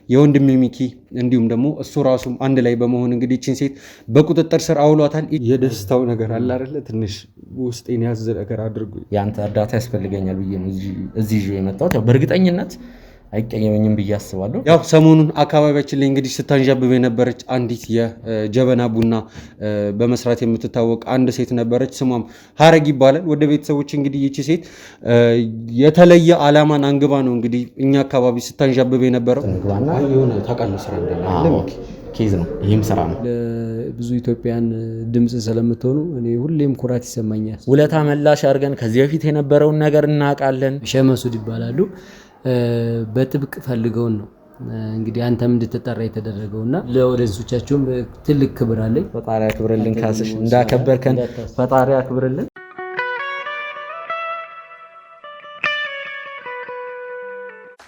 የወንድሜ ሚኪ እንዲሁም ደግሞ እሱ ራሱም አንድ ላይ በመሆን እንግዲህ እቺን ሴት በቁጥጥር ስር አውሏታል። የደስታው ነገር አለ አይደለ? ትንሽ ውስጤን ያዝ ነገር አድርጉ። ያንተ እርዳታ ያስፈልገኛል ብዬ ነው እዚህ የመጣሁት። ያው በእርግጠኝነት አይቀየመኝም ብዬ አስባለሁ። ያው ሰሞኑን አካባቢያችን ላይ እንግዲህ ስታንዣብብ የነበረች አንዲት የጀበና ቡና በመስራት የምትታወቅ አንድ ሴት ነበረች። ስሟም ሀረግ ይባላል። ወደ ቤተሰቦች እንግዲህ ይቺ ሴት የተለየ አላማን አንግባ ነው እንግዲህ እኛ አካባቢ ስታንዣብብ የነበረው። የሆነ ታውቃለህ ስራ ኬዝ ነው፣ ይህም ስራ ነው። ብዙ ኢትዮጵያን ድምፅ ስለምትሆኑ እኔ ሁሌም ኩራት ይሰማኛል። ውለታ መላሽ አድርገን ከዚህ በፊት የነበረውን ነገር እናውቃለን። ሸመሱድ ይባላሉ። በጥብቅ ፈልገውን ነው እንግዲህ አንተም እንድትጠራ የተደረገውና ለኦዲየንሶቻችሁም ትልቅ ክብር አለኝ። ፈጣሪ አክብርልን። ካስሽ እንዳከበርከን ፈጣሪ አክብርልን።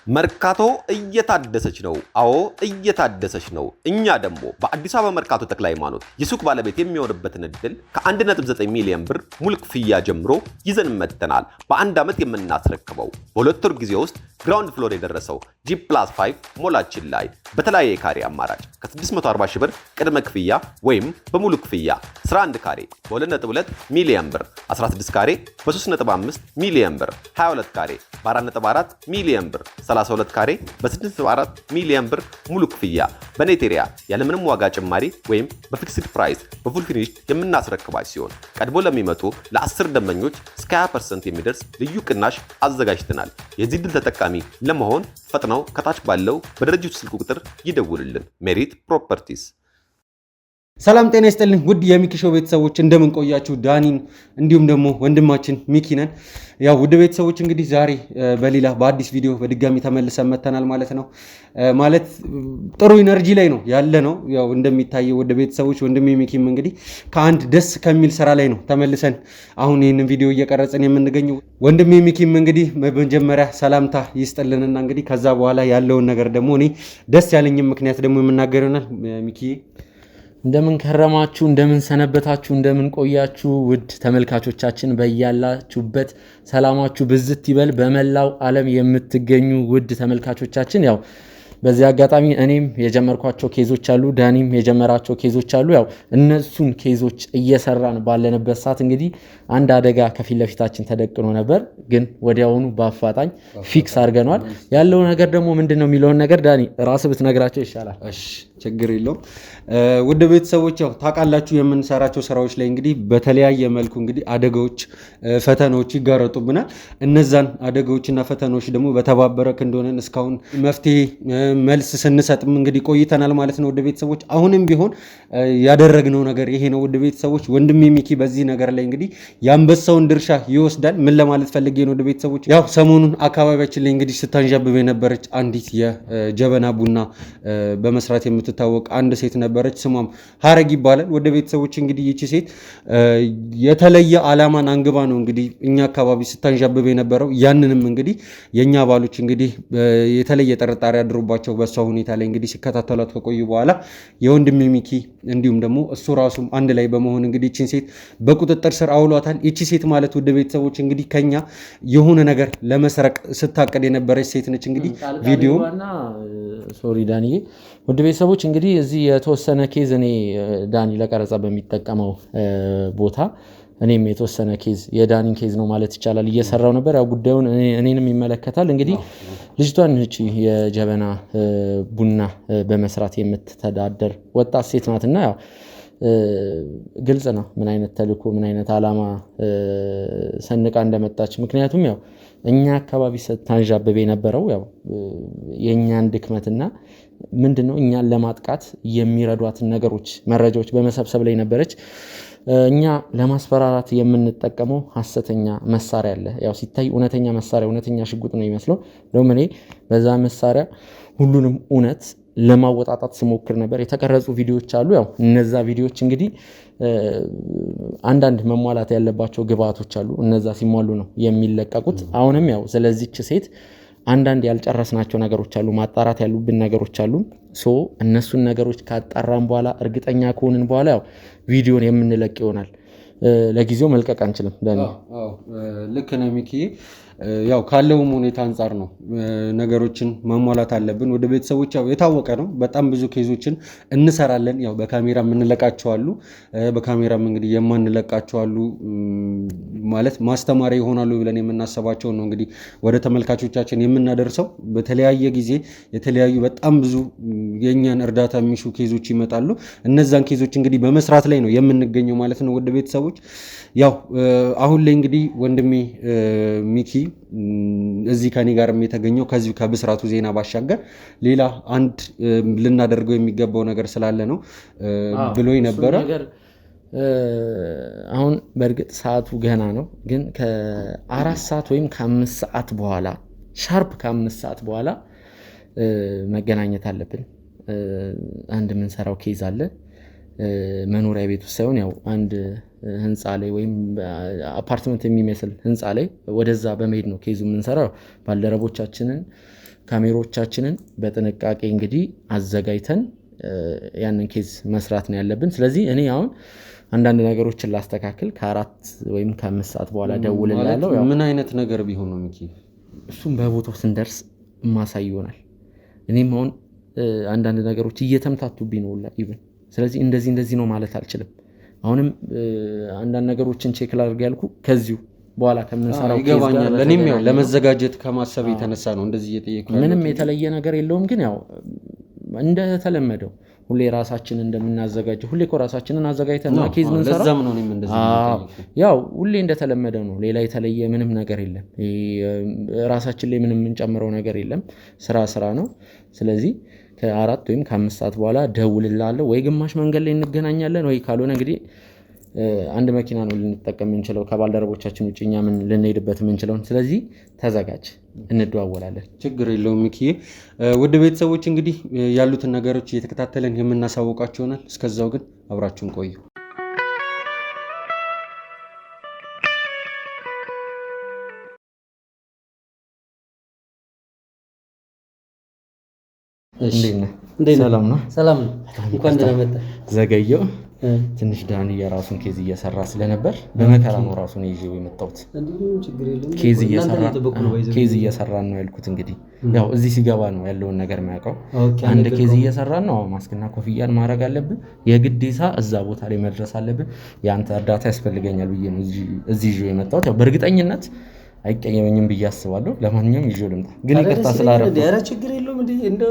መርካቶ እየታደሰች ነው። አዎ እየታደሰች ነው። እኛ ደግሞ በአዲስ አበባ መርካቶ ተክለ ሃይማኖት የሱቅ ባለቤት የሚሆንበትን እድል ከ1.9 ሚሊዮን ብር ሙሉ ክፍያ ጀምሮ ይዘን መጥተናል። በአንድ ዓመት የምናስረክበው በሁለት ወር ጊዜ ውስጥ ግራውንድ ፍሎር የደረሰው G+5 ሞላችን ላይ በተለያየ ካሬ አማራጭ ከ640 ሺህ ብር ቅድመ ክፍያ ወይም በሙሉ ክፍያ 11 ካሬ በ2.2 ሚሊዮን ብር፣ 16 ካሬ በ3.5 ሚሊዮን ብር፣ 22 ካሬ በ4.4 ሚሊዮን ብር፣ 32 ካሬ በ6.4 ሚሊዮን ብር ሙሉ ክፍያ በኔት ኤሪያ ያለምንም ዋጋ ጭማሪ ወይም በፊክስድ ፕራይስ በፉል ፊኒሽ የምናስረክባችሁ ሲሆን ቀድሞ ለሚመጡ ለ10 ደንበኞች እስከ 20% የሚደርስ ልዩ ቅናሽ አዘጋጅተናል። የዚህ ድል ተጠቃሚ ለመሆን ፈጥነው ከታች ባለው በድርጅቱ ስልክ ቁጥር ይደውሉልን። ሜሪት ፕሮፐርቲስ። ሰላም ጤና ይስጥልኝ ውድ የሚኪ ሾው ቤተሰቦች እንደምን ቆያችሁ? ዳኒን እንዲሁም ደግሞ ወንድማችን ሚኪ ነን። ያው ውድ ቤተሰቦች እንግዲህ ዛሬ በሌላ በአዲስ ቪዲዮ በድጋሚ ተመልሰን መተናል ማለት ነው። ማለት ጥሩ ኢነርጂ ላይ ነው ያለ ነው። ያው እንደሚታየው ውድ ቤተሰቦች ወንድሜ ሚኪም እንግዲህ ከአንድ ደስ ከሚል ስራ ላይ ነው ተመልሰን አሁን ይህንን ቪዲዮ እየቀረጽን የምንገኘው። ወንድሜ ሚኪም እንግዲህ መጀመሪያ ሰላምታ ይስጥልንና እንግዲህ ከዛ በኋላ ያለውን ነገር ደግሞ እኔ ደስ ያለኝም ምክንያት ደግሞ የምናገር ይሆናል። ሚኪ እንደምን ከረማችሁ፣ እንደምን ሰነበታችሁ፣ እንደምን ቆያችሁ ውድ ተመልካቾቻችን፣ በያላችሁበት ሰላማችሁ ብዝት ይበል። በመላው ዓለም የምትገኙ ውድ ተመልካቾቻችን ያው በዚህ አጋጣሚ እኔም የጀመርኳቸው ኬዞች አሉ፣ ዳኒም የጀመራቸው ኬዞች አሉ። ያው እነሱን ኬዞች እየሰራን ባለንበት ሰዓት እንግዲህ አንድ አደጋ ከፊት ለፊታችን ተደቅኖ ነበር፣ ግን ወዲያውኑ በአፋጣኝ ፊክስ አድርገናል። ያለው ነገር ደግሞ ምንድነው የሚለውን ነገር ዳኒ ራስ ብትነግራቸው ይሻላል። እሺ ችግር የለውም። ውድ ቤተሰቦች ያው ታውቃላችሁ የምንሰራቸው ስራዎች ላይ እንግዲህ በተለያየ መልኩ እንግዲህ አደጋዎች፣ ፈተናዎች ይጋረጡብናል። እነዛን አደጋዎችና ፈተናዎች ደግሞ በተባበረ ክንዶነን እስካሁን መፍትሄ መልስ ስንሰጥም እንግዲህ ቆይተናል ማለት ነው። ውድ ቤተሰቦች አሁንም ቢሆን ያደረግነው ነገር ይሄ ነው። ውድ ቤተሰቦች ወንድሜ ሚኪ በዚህ ነገር ላይ እንግዲህ የአንበሳውን ድርሻ ይወስዳል። ምን ለማለት ፈልጌ ነው? ውድ ቤተሰቦች ያው ሰሞኑን አካባቢያችን ላይ እንግዲህ ስታንዣብብ የነበረች አንዲት የጀበና ቡና በመስራት የምትታወቅ አንድ ሴት ነበረች። ስሟም ሀረግ ይባላል። ወደ ቤተሰቦች እንግዲህ ይቺ ሴት የተለየ አላማን አንግባ ነው እንግዲህ እኛ አካባቢ ስታንዣብብ የነበረው። ያንንም እንግዲህ የኛ ባሎች እንግዲህ የተለየ ጥርጣሬ አድሮባቸው በሷ ሁኔታ ላይ እንግዲህ ሲከታተሏት ከቆዩ በኋላ የወንድሜ ሚኪ እንዲሁም ደግሞ እሱ ራሱም አንድ ላይ በመሆን እንግዲህ ይቺን ሴት በቁጥጥር ስር አውሏታል። ይቺ ሴት ማለት ወደ ቤተሰቦች እንግዲህ ከኛ የሆነ ነገር ለመስረቅ ስታቀድ የነበረች ሴት ነች። እንግዲህ ቪዲዮ ሶሪ ዳንዬ ውድ ቤተሰቦች እንግዲህ እዚህ የተወሰነ ኬዝ እኔ ዳኒ ለቀረጻ በሚጠቀመው ቦታ እኔም የተወሰነ ኬዝ የዳኒን ኬዝ ነው ማለት ይቻላል እየሰራው ነበር። ያው ጉዳዩን እኔንም ይመለከታል። እንግዲህ ልጅቷን እቺ የጀበና ቡና በመስራት የምትተዳደር ወጣት ሴት ናትና ያው ግልጽ ነው ምን አይነት ተልእኮ ምን አይነት አላማ ሰንቃ እንደመጣች። ምክንያቱም ያው እኛ አካባቢ ስታንዣብብ የነበረው ያው የኛን ድክመትና ምንድነው እኛን ለማጥቃት የሚረዷትን ነገሮች መረጃዎች በመሰብሰብ ላይ ነበረች። እኛ ለማስፈራራት የምንጠቀመው ሐሰተኛ መሳሪያ አለ። ያው ሲታይ እውነተኛ መሳሪያ እውነተኛ ሽጉጥ ነው የሚመስለው። ደግሞ እኔ በዛ መሳሪያ ሁሉንም እውነት ለማወጣጣት ስሞክር ነበር። የተቀረጹ ቪዲዮዎች አሉ። ያው እነዛ ቪዲዮዎች እንግዲህ አንዳንድ መሟላት ያለባቸው ግብአቶች አሉ። እነዛ ሲሟሉ ነው የሚለቀቁት። አሁንም ያው ስለዚህች ሴት አንዳንድ ያልጨረስናቸው ነገሮች አሉ፣ ማጣራት ያሉብን ነገሮች አሉ። እነሱን ነገሮች ካጣራን በኋላ እርግጠኛ ከሆንን በኋላ ያው ቪዲዮን የምንለቅ ይሆናል። ለጊዜው መልቀቅ አንችልም። ልክ ነው ሚኪ። ያው ካለውም ሁኔታ አንጻር ነው ነገሮችን ማሟላት አለብን። ወደ ቤተሰቦች ያው የታወቀ ነው በጣም ብዙ ኬዞችን እንሰራለን። ያው በካሜራ የምንለቃቸው አሉ፣ በካሜራም እንግዲህ የማንለቃቸው አሉ። ማለት ማስተማሪያ ይሆናሉ ብለን የምናስባቸው ነው እንግዲህ ወደ ተመልካቾቻችን የምናደርሰው። በተለያየ ጊዜ የተለያዩ በጣም ብዙ የእኛን እርዳታ የሚሹ ኬዞች ይመጣሉ። እነዛን ኬዞች እንግዲህ በመስራት ላይ ነው የምንገኘው ማለት ነው። ውድ ቤተሰቦች ያው አሁን ላይ እንግዲህ ወንድሜ ሚኪ እዚህ ከኔ ጋር የተገኘው ከዚሁ ከብስራቱ ዜና ባሻገር ሌላ አንድ ልናደርገው የሚገባው ነገር ስላለ ነው ብሎኝ ነበረ። አሁን በእርግጥ ሰዓቱ ገና ነው፣ ግን ከ4 ሰዓት ወይም ከ5 ሰዓት በኋላ ሻርፕ ከ5 ሰዓት በኋላ መገናኘት አለብን። አንድ የምንሰራው ኬዝ አለ መኖሪያ ቤት ውስጥ ሳይሆን ያው አንድ ህንፃ ላይ ወይም አፓርትመንት የሚመስል ህንፃ ላይ ወደዛ በመሄድ ነው ኬዙ የምንሰራው። ባልደረቦቻችንን ካሜሮቻችንን በጥንቃቄ እንግዲህ አዘጋጅተን ያንን ኬዝ መስራት ነው ያለብን። ስለዚህ እኔ አሁን አንዳንድ ነገሮችን ላስተካክል ከ4 ወይም ከ5 ሰዓት በኋላ ደውልላለሁ። ምን አይነት ነገር ቢሆን ነው ሚኪ? እሱም በቦታው ስንደርስ ማሳይ ይሆናል። እኔም አሁን አንዳንድ ነገሮች እየተምታቱብኝ ነው ኢቭን። ስለዚህ እንደዚህ ነው ማለት አልችልም። አሁንም አንዳንድ ነገሮችን ቼክ ላድርግ ያልኩ ከዚሁ በኋላ ከምንሰራው ይገባኛል። እኔም ያው ለመዘጋጀት ከማሰብ የተነሳ ነው እንደዚህ እየጠየኩ። ምንም የተለየ ነገር የለውም። ግን ያው እንደተለመደው ሁሌ ራሳችንን እንደምናዘጋጀው ሁሌ እኮ ራሳችንን አዘጋጅተን ነው ኬዝ ምንሰራው። ለዛም ነው እኔም እንደዚህ ያው ሁሌ እንደተለመደው ነው። ሌላ የተለየ ምንም ነገር የለም። ራሳችን ላይ ምንም የምንጨምረው ነገር የለም። ስራ ነው። ስለዚህ ከ4 ወይም ከ5 ሰዓት በኋላ ደውልላለሁ። ወይ ግማሽ መንገድ ላይ እንገናኛለን፣ ወይ ካልሆነ እንግዲህ አንድ መኪና ነው ልንጠቀም የምንችለው ከባልደረቦቻችን ውጭ እኛ ምን ልንሄድበት የምንችለውን። ስለዚህ ተዘጋጅ፣ እንደዋወላለን። ችግር የለውም ሚኪዬ። ውድ ቤተሰቦች እንግዲህ ያሉትን ነገሮች እየተከታተለን የምናሳውቃችሁ ይሆናል። እስከዛው ግን አብራችሁን ቆዩ። ሰላም ነው? ሰላም ነው። እንኳን ደህና መጣ። ዘገየው ትንሽ ዳኒ የራሱን ኬዝ እየሰራ ስለነበር በመከራ ነው ራሱን ይዤው የመጣሁት። ኬዝ እየሰራን ነው ያልኩት። እንግዲህ ያው እዚህ ሲገባ ነው ያለውን ነገር የሚያውቀው። አንድ ኬዝ እየሰራን ነው። ማስክና ኮፍያን ማድረግ አለብን። የግዴታ እዛ ቦታ ላይ መድረስ አለብን። ያንተ እርዳታ ያስፈልገኛል ብዬ ነው እዚህ ይዤው የመጣሁት። ያው በእርግጠኝነት አይቀየመኝም ብዬ አስባለሁ። ለማንኛውም ይዤው ልምጣ። ግን ይቅርታ ስላደረኩ ኧረ ችግር የለውም።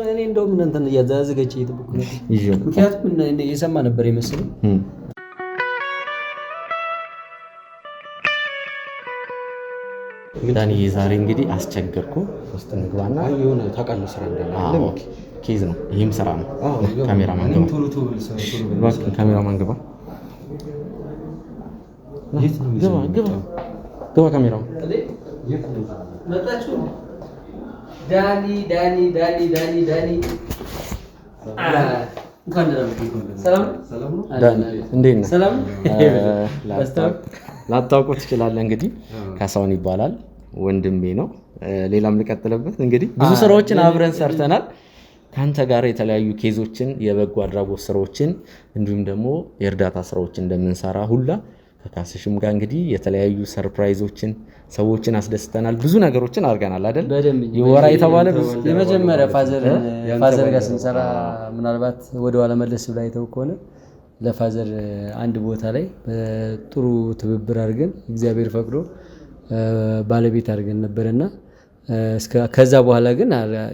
እኔ እንደውም እናንተን እያዘጋጀ እየጠበኩ ነው። ምክንያቱም የሰማ ነበር የመሰለኝ። ዳኒ ዛሬ እንግዲህ አስቸገርኩ። ውስጥ እንግባና የሆነ ታውቃለህ ስራ እንዳለ ኬዝ ነው። ይህም ስራ ነው። ካሜራማን ግባ። ግባ ካሜራው መጣችሁ። ዳኒ ሰላም። ላታውቁ ትችላለህ። እንግዲህ ካሳሁን ይባላል፣ ወንድሜ ነው። ሌላም ልቀጥልበት። እንግዲህ ብዙ ስራዎችን አብረን ሰርተናል። ከአንተ ጋር የተለያዩ ኬዞችን፣ የበጎ አድራጎት ስራዎችን እንዲሁም ደግሞ የእርዳታ ስራዎችን እንደምንሰራ ሁላ ከካስሽም ጋር እንግዲህ የተለያዩ ሰርፕራይዞችን ሰዎችን አስደስተናል። ብዙ ነገሮችን አድርገናል አይደል? ይወራ የተባለ የመጀመሪያ ፋዘር ጋር ስንሰራ ምናልባት ወደ ኋላ መለስ ብላ አይተው ከሆነ ለፋዘር አንድ ቦታ ላይ ጥሩ ትብብር አድርገን እግዚአብሔር ፈቅዶ ባለቤት አድርገን ነበርና ከዛ በኋላ ግን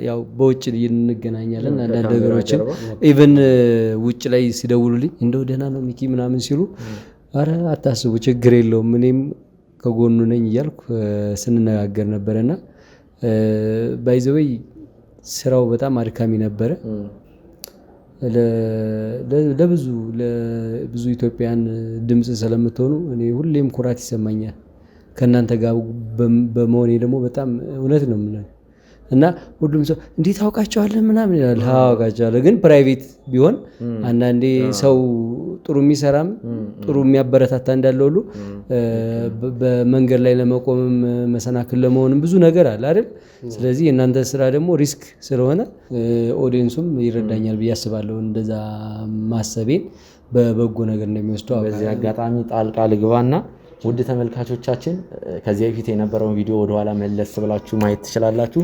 ያው በውጭ እንገናኛለን። አንዳንድ ነገሮችን ኢቭን ውጭ ላይ ሲደውሉልኝ እንደው ደህና ነው ሚኪ ምናምን ሲሉ አረ አታስቡ ችግር የለውም እኔም ከጎኑ ነኝ እያልኩ ስንነጋገር ነበረና ባይዘወይ ስራው በጣም አድካሚ ነበረ። ለብዙ ኢትዮጵያን ድምጽ ስለምትሆኑ እኔ ሁሌም ኩራት ይሰማኛል። ከእናንተ ጋር በመሆኔ ደግሞ በጣም እውነት ነው የምለው እና ሁሉም ሰው እንዴት ታውቃቸዋለህ ምናምን ይላል። አውቃቸዋለሁ፣ ግን ፕራይቬት ቢሆን አንዳንዴ ሰው ጥሩ የሚሰራም ጥሩ የሚያበረታታ እንዳለ ሁሉ በመንገድ ላይ ለመቆምም መሰናክል ለመሆንም ብዙ ነገር አለ አይደል? ስለዚህ የእናንተ ስራ ደግሞ ሪስክ ስለሆነ ኦዲየንሱም ይረዳኛል ብዬ አስባለሁ። እንደዛ ማሰቤን በበጎ ነገር እንደሚወስደው በዚህ አጋጣሚ ጣልቃ ልግባና ውድ ተመልካቾቻችን ከዚህ በፊት የነበረውን ቪዲዮ ወደኋላ መለስ ብላችሁ ማየት ትችላላችሁ።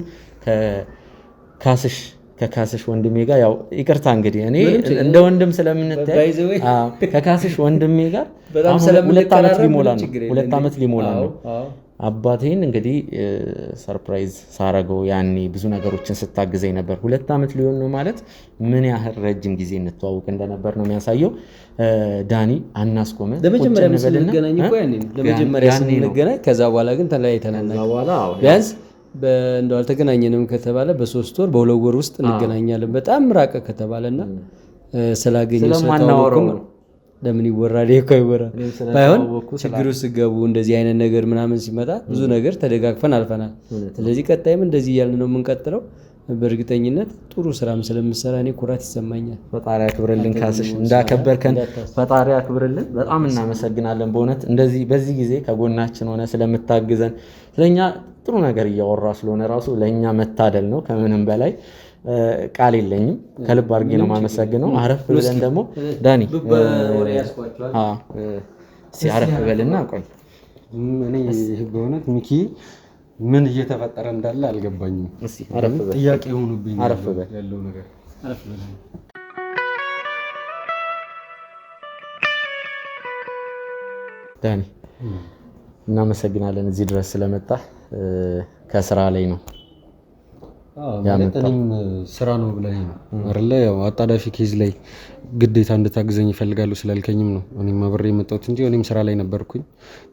ከካስሽ ወንድሜ ጋር ያው ይቅርታ እንግዲህ እኔ እንደ ወንድም ስለምንታይ ከካስሽ ወንድሜ ጋር በጣም 2 ዓመት ሊሞላ ነው። አባቴን እንግዲህ ሰርፕራይዝ ሳረገው ያኔ ብዙ ነገሮችን ስታግዘኝ ነበር። 2 ዓመት ሊሆን ነው ማለት ምን ያህል ረጅም ጊዜ እንተዋወቅ እንደነበር ነው የሚያሳየው። ዳኒ አናስቆመ ለመጀመሪያ ስንገናኝ እኮ ለመጀመሪያ ስንገናኝ ከዛ በኋላ ግን ተለያይተናል። ቢያንስ እንደው አልተገናኘንም ከተባለ በ3 ወር በ2 ወር ውስጥ እንገናኛለን። በጣም ራቀ ከተባለና ስላገኘው ስለማናወራው ለምን ይወራል? እኮ ይወራል። ባይሆን ችግሩ ሲገቡ እንደዚህ አይነት ነገር ምናምን ሲመጣ ብዙ ነገር ተደጋግፈን አልፈናል። ስለዚህ ቀጣይም እንደዚህ እያልን ነው የምንቀጥለው። በእርግጠኝነት ጥሩ ስራም ስለምሰራ እኔ ኩራት ይሰማኛል። ፈጣሪ ያክብርልን። ካስሽ እንዳከበርከን ፈጣሪ ያክብርልን። በጣም እናመሰግናለን በእውነት እንደዚህ በዚህ ጊዜ ከጎናችን ሆነ ስለምታግዘን ስለኛ ጥሩ ነገር እያወራ ስለሆነ ራሱ ለኛ መታደል ነው። ከምንም በላይ ቃል የለኝም። ከልብ አድርጌ ነው የማመሰግነው። አረፍ ብለን ደግሞ ዳኒ አረፍ በልና ቆይ እኔ በእውነት ሚኪ ምን እየተፈጠረ እንዳለ አልገባኝም። እስቲ አረፍ በል ጥያቄ ሆኖብኝ አረፍ በል ያለው ነገር አረፍ በል። ዳኒ እናመሰግናለን እዚህ ድረስ ስለመጣ። ከስራ ላይ ነው ያመጣኝ ስራ ነው ብለኝ ነው አይደለ? ያው አጣዳፊ ኬዝ ላይ ግዴታ እንድታግዘኝ ይፈልጋሉ ስላልከኝም ነው እኔም አብሬ የመጣሁት እንጂ እኔም ስራ ላይ ነበርኩኝ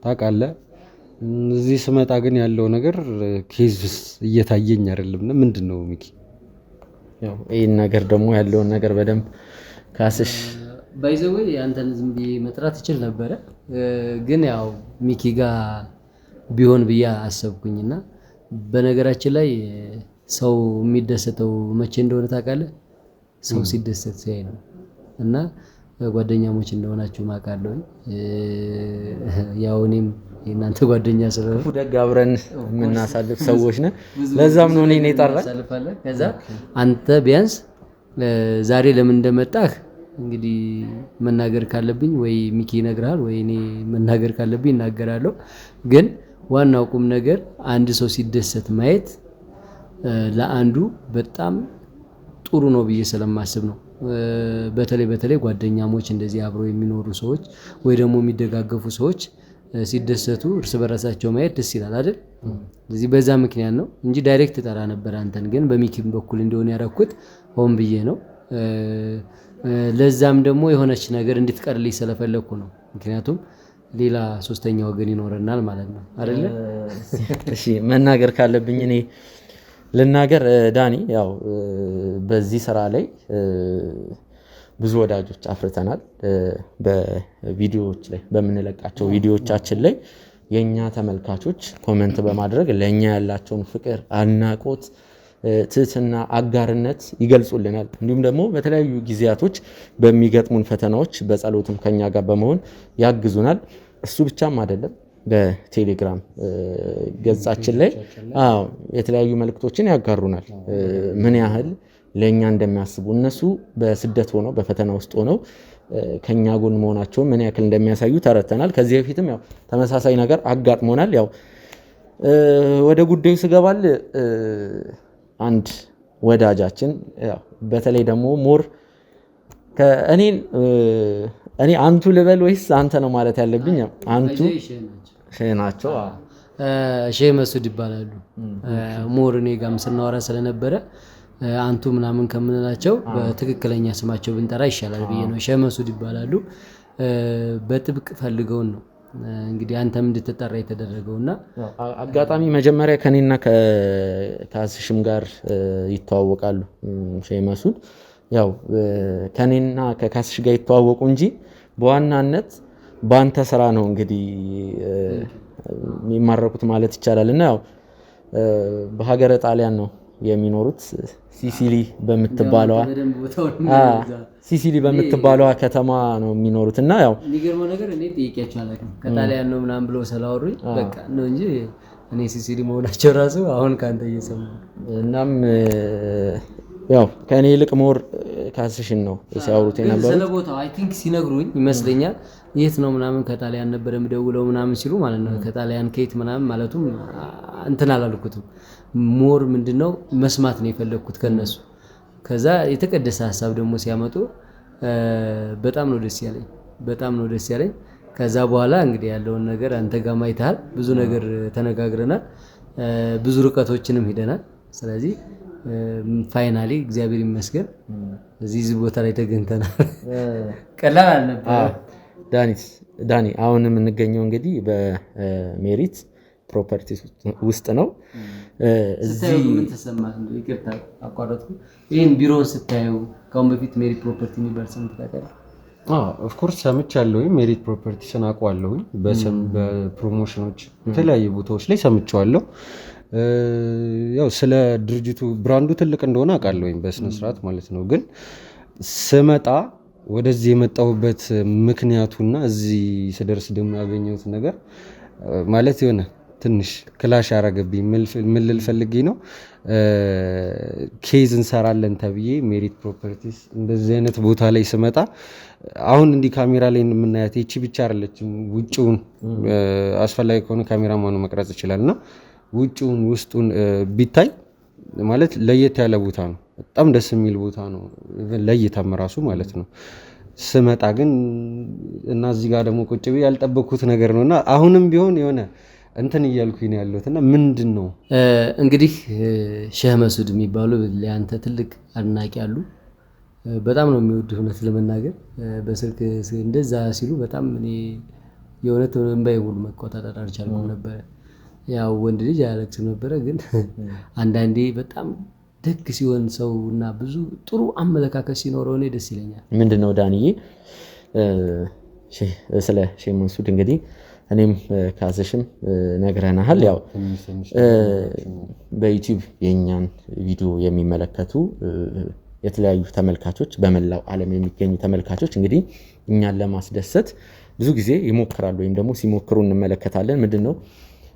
ታውቃለህ። እዚህ ስመጣ ግን ያለው ነገር ኬዝ እየታየኝ አይደለም። ምንድነው ሚኪ? ያው ይሄን ነገር ደግሞ ያለውን ነገር በደንብ ካስሽ ባይዘዌ አንተን ዝም ብዬ መጥራት እችል ነበረ፣ ግን ያው ሚኪ ጋር ቢሆን ብዬ አሰብኩኝና በነገራችን ላይ ሰው የሚደሰተው መቼ እንደሆነ ታውቃለህ? ሰው ሲደሰት ሲያይ ነው። እና ጓደኛሞች እንደሆናችሁ ማውቃለሁ። ያው እኔም የእናንተ ጓደኛ ስለሆነ ደግ አብረን የምናሳልፍ ሰዎች ነን። ለዛም ነው እኔ የጠራኝ። ከዛ አንተ ቢያንስ ዛሬ ለምን እንደመጣህ እንግዲህ መናገር ካለብኝ ወይ ሚኪ ይነግራል ወይ እኔ መናገር ካለብኝ እናገራለሁ። ግን ዋናው ቁም ነገር አንድ ሰው ሲደሰት ማየት ለአንዱ በጣም ጥሩ ነው ብዬ ስለማስብ ነው። በተለይ ጓደኛሞች እንደዚህ አብረው የሚኖሩ ሰዎች ወይ ደግሞ የሚደጋገፉ ሰዎች ሲደሰቱ እርስ በራሳቸው ማየት ደስ ይላል አይደል? ስለዚህ በዛ ምክንያት ነው እንጂ ዳይሬክት ጠራ ነበር አንተን። ግን በሚኪም በኩል እንደሆነ ያደረኩት ሆን ብዬ ነው። ለዛም ደግሞ የሆነች ነገር እንድትቀርልኝ ስለፈለኩ ነው። ምክንያቱም ሌላ ሶስተኛ ወገን ይኖርናል ማለት ነው አይደለ? እሺ መናገር ካለብኝ እኔ ልናገር። ዳኒ ያው በዚህ ስራ ላይ ብዙ ወዳጆች አፍርተናል። በቪዲዮዎች ላይ በምንለቃቸው ቪዲዮዎቻችን ላይ የኛ ተመልካቾች ኮሜንት በማድረግ ለኛ ያላቸውን ፍቅር፣ አድናቆት፣ ትህትና፣ አጋርነት ይገልጹልናል። እንዲሁም ደግሞ በተለያዩ ጊዜያቶች በሚገጥሙን ፈተናዎች በጸሎትም ከኛ ጋር በመሆን ያግዙናል። እሱ ብቻም አይደለም በቴሌግራም ገጻችን ላይ የተለያዩ መልእክቶችን ያጋሩናል። ምን ያህል ለኛ እንደሚያስቡ እነሱ በስደት ሆነው በፈተና ውስጥ ሆነው ከኛ ጎን መሆናቸው ምን ያክል እንደሚያሳዩ ተረተናል። ከዚህ በፊትም ያው ተመሳሳይ ነገር አጋጥሞናል። ያው ወደ ጉዳዩ ስገባል አንድ ወዳጃችን ያው በተለይ ደግሞ ሞር እኔ አንቱ ልበል ወይስ አንተ ነው ማለት ያለብኝ? አንቱ ናቸው። ሼህ መሱድ ይባላሉ። ሞር እኔ ጋርም ስናወራ ስለነበረ አንቱ ምናምን ከምንላቸው በትክክለኛ ስማቸው ብንጠራ ይሻላል ብዬ ነው። ሼህ መሱድ ይባላሉ። በጥብቅ ፈልገውን ነው እንግዲህ አንተም እንድትጠራ የተደረገውና አጋጣሚ መጀመሪያ ከኔና ከካስሽም ጋር ይተዋወቃሉ። ሼህ መሱድ ያው ከኔና ከካስሽ ጋር ይተዋወቁ እንጂ በዋናነት በአንተ ስራ ነው እንግዲህ የሚማረኩት ማለት ይቻላል። እና ያው በሀገረ ጣሊያን ነው የሚኖሩት ሲሲሊ በምትባለዋ ከተማ ነው የሚኖሩት። እና ያው የሚገርመው ነገር እኔ ጠይቄያቸው አላውቅም ከጣሊያን ነው ምናምን ብለው ስላወሩኝ በቃ ነው እንጂ እኔ ሲሲሊ መሆናቸው ራሱ አሁን ካንተ እየሰማሁ። እናም ያው ከኔ ይልቅ ሞር ካስሽን ነው ሲያወሩት የነበረው ስለ ቦታው አይ ቲንክ ሲነግሩኝ ይመስለኛል የት ነው ምናምን ከጣሊያን ነበር የምደውለው ምናምን ሲሉ ማለት ነው። ከጣሊያን ከየት ምናምን ማለቱም እንትን አላልኩትም። ሞር ምንድነው መስማት ነው የፈለኩት ከነሱ። ከዛ የተቀደሰ ሐሳብ ደግሞ ሲያመጡ በጣም ነው ደስ ያለኝ። ከዛ በኋላ እንግዲህ ያለውን ነገር አንተ ጋር ማይታል ብዙ ነገር ተነጋግረናል፣ ብዙ ርቀቶችንም ሄደናል። ስለዚህ ፋይናሊ እግዚአብሔር ይመስገን እዚህ ቦታ ላይ ተገኝተናል። ቀላል አልነበረም። ዳኒ አሁን የምንገኘው እንግዲህ በሜሪት ፕሮፐርቲ ውስጥ ነው። እዚህ ምን ተሰማህ? ይቅርታ አቋረጥኩ። ይሄን ቢሮውን ስታዩ ከአሁን በፊት ሜሪት ፕሮፐርቲ የሚባል ስም ታውቃለህ? ኦፍ ኮርስ ሰምቻለሁ። ሜሪት ፕሮፐርቲ አውቀዋለሁ። በስም በፕሮሞሽኖች የተለያዩ ቦታዎች ላይ ሰምቻለሁ። ያው ስለ ድርጅቱ ብራንዱ ትልቅ እንደሆነ አውቃለሁ በስነ ስርዓት ማለት ነው። ግን ስመጣ ወደዚህ የመጣሁበት ምክንያቱና እዚህ ስደርስ ደግሞ ያገኘሁት ነገር ማለት የሆነ ትንሽ ክላሽ ያረገብኝ ምን ልል ፈልጌ ነው። ኬዝ እንሰራለን ተብዬ ሜሪት ፕሮፐርቲስ እንደዚህ አይነት ቦታ ላይ ስመጣ አሁን እንዲህ ካሜራ ላይ የምናያት ይቺ ብቻ አይደለችም። ውጭውን አስፈላጊ ከሆነ ካሜራማኑ መቅረጽ ይችላልና ውጭውን ውስጡን ቢታይ ማለት ለየት ያለ ቦታ ነው። በጣም ደስ የሚል ቦታ ነው ለይታም ራሱ ማለት ነው። ስመጣ ግን እና እዚህ ጋር ደግሞ ቁጭ ብዬ ያልጠበቅኩት ነገር ነውና አሁንም ቢሆን የሆነ እንትን እያልኩኝ ነው ያለሁትና ምንድን ነው እንግዲህ ሼህ መስዑድ የሚባሉ ለአንተ ትልቅ አድናቂ አሉ። በጣም ነው የሚወዱ እውነት ለመናገር በስልክ እንደዛ ሲሉ በጣም እኔ የእውነት እንባዬ ሁሉ መቆጣጠር አልቻልኩም ነበር። ያው ወንድ ልጅ አያለቅስም ነበረ፣ ግን አንዳንዴ በጣም ደግ ሲሆን ሰው እና ብዙ ጥሩ አመለካከት ሲኖረው እኔ ደስ ይለኛል። ምንድነው ዳንዬ ስለ ሼህ መስዑድ እንግዲህ እኔም ካስሽም ነግረናል። ያው በዩቲዩብ የኛን ቪዲዮ የሚመለከቱ የተለያዩ ተመልካቾች በመላው ዓለም የሚገኙ ተመልካቾች እንግዲህ እኛን ለማስደሰት ብዙ ጊዜ ይሞክራሉ ወይም ደግሞ ሲሞክሩ እንመለከታለን። ምንድነው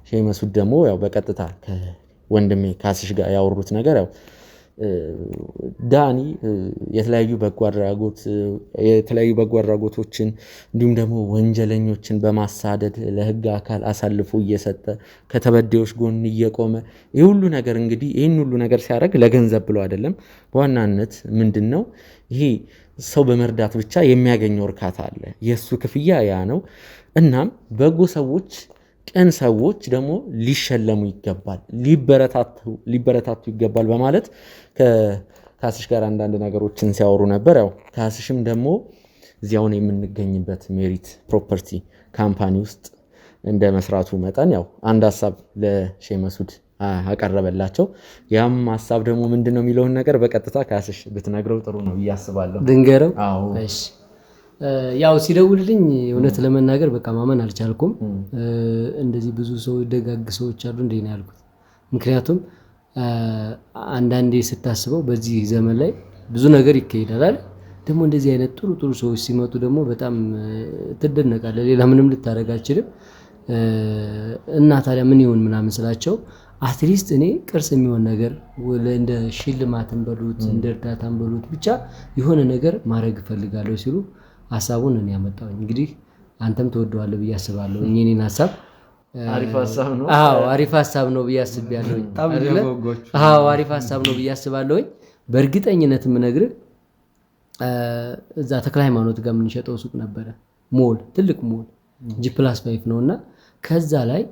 ሼህ መስዑድ ደግሞ ያው በቀጥታ ከወንድሜ ካስሽ ጋር ያወሩት ነገር ያው ዳኒ የተለያዩ በጎ አድራጎቶችን እንዲሁም ደግሞ ወንጀለኞችን በማሳደድ ለሕግ አካል አሳልፎ እየሰጠ ከተበዳዮች ጎን እየቆመ ይህን ሁሉ ነገር ሲያደርግ ለገንዘብ ብሎ አይደለም። በዋናነት ምንድነው ይሄ ሰው በመርዳት ብቻ የሚያገኘው እርካታ አለ። የእሱ ክፍያ ያ ነው። እናም በጎ ሰዎች ቀን ሰዎች ደግሞ ሊሸለሙ ይገባል፣ ሊበረታቱ ይገባል በማለት ከካስሽ ጋር አንዳንድ ነገሮችን ሲያወሩ ነበር። ያው ካስሽም ደግሞ እዚያውን የምንገኝበት ሜሪት ፕሮፐርቲ ካምፓኒ ውስጥ እንደ መስራቱ መጠን ያው አንድ ሀሳብ ለሼህ መስዑድ አቀረበላቸው። ያም ሀሳብ ደግሞ ምንድነው የሚለውን ነገር በቀጥታ ካስሽ ብትነግረው ጥሩ ነው ብዬ አስባለሁ። ድንገረው? እሺ ያው ሲደውልልኝ እውነት ለመናገር በቃ ማመን አልቻልኩም። እንደዚህ ብዙ ሰው ደጋግ ሰዎች አሉ እንዴ ነው ያልኩት። ምክንያቱም አንዳንዴ ስታስበው በዚህ ዘመን ላይ ብዙ ነገር ይካሄዳል። ደግሞ እንደዚህ አይነት ጥሩ ሰዎች ሲመጡ ደግሞ በጣም ትደነቃለህ። ሌላ ምንም ልታደርግ አልችልም። እና ታዲያ ምን ይሁን ምናምን ስላቸው አትሊስት እኔ ቅርስ የሚሆን ነገር እንደ ሽልማትን በሉት እንደ እርዳታን በሉት ብቻ የሆነ ነገር ማድረግ እፈልጋለሁ ሲሉ ሀሳቡን እኔ ያመጣሁኝ። እንግዲህ አንተም ተወደዋለህ ብዬ አስባለሁ። እኔን ሀሳብ አሪፍ ሀሳብ ነው። አሪፍ ሀሳብ ነው ብዬ አስባለሁ። አሪፍ ሀሳብ ነው ብዬ አስባለሁ። በእርግጠኝነት የምነግርህ እዛ ተክለ ሃይማኖት ጋር የምንሸጠው ሱቅ ነበረ፣ ሞል፣ ትልቅ ሞል G+5 ነውና ከዛ ላይ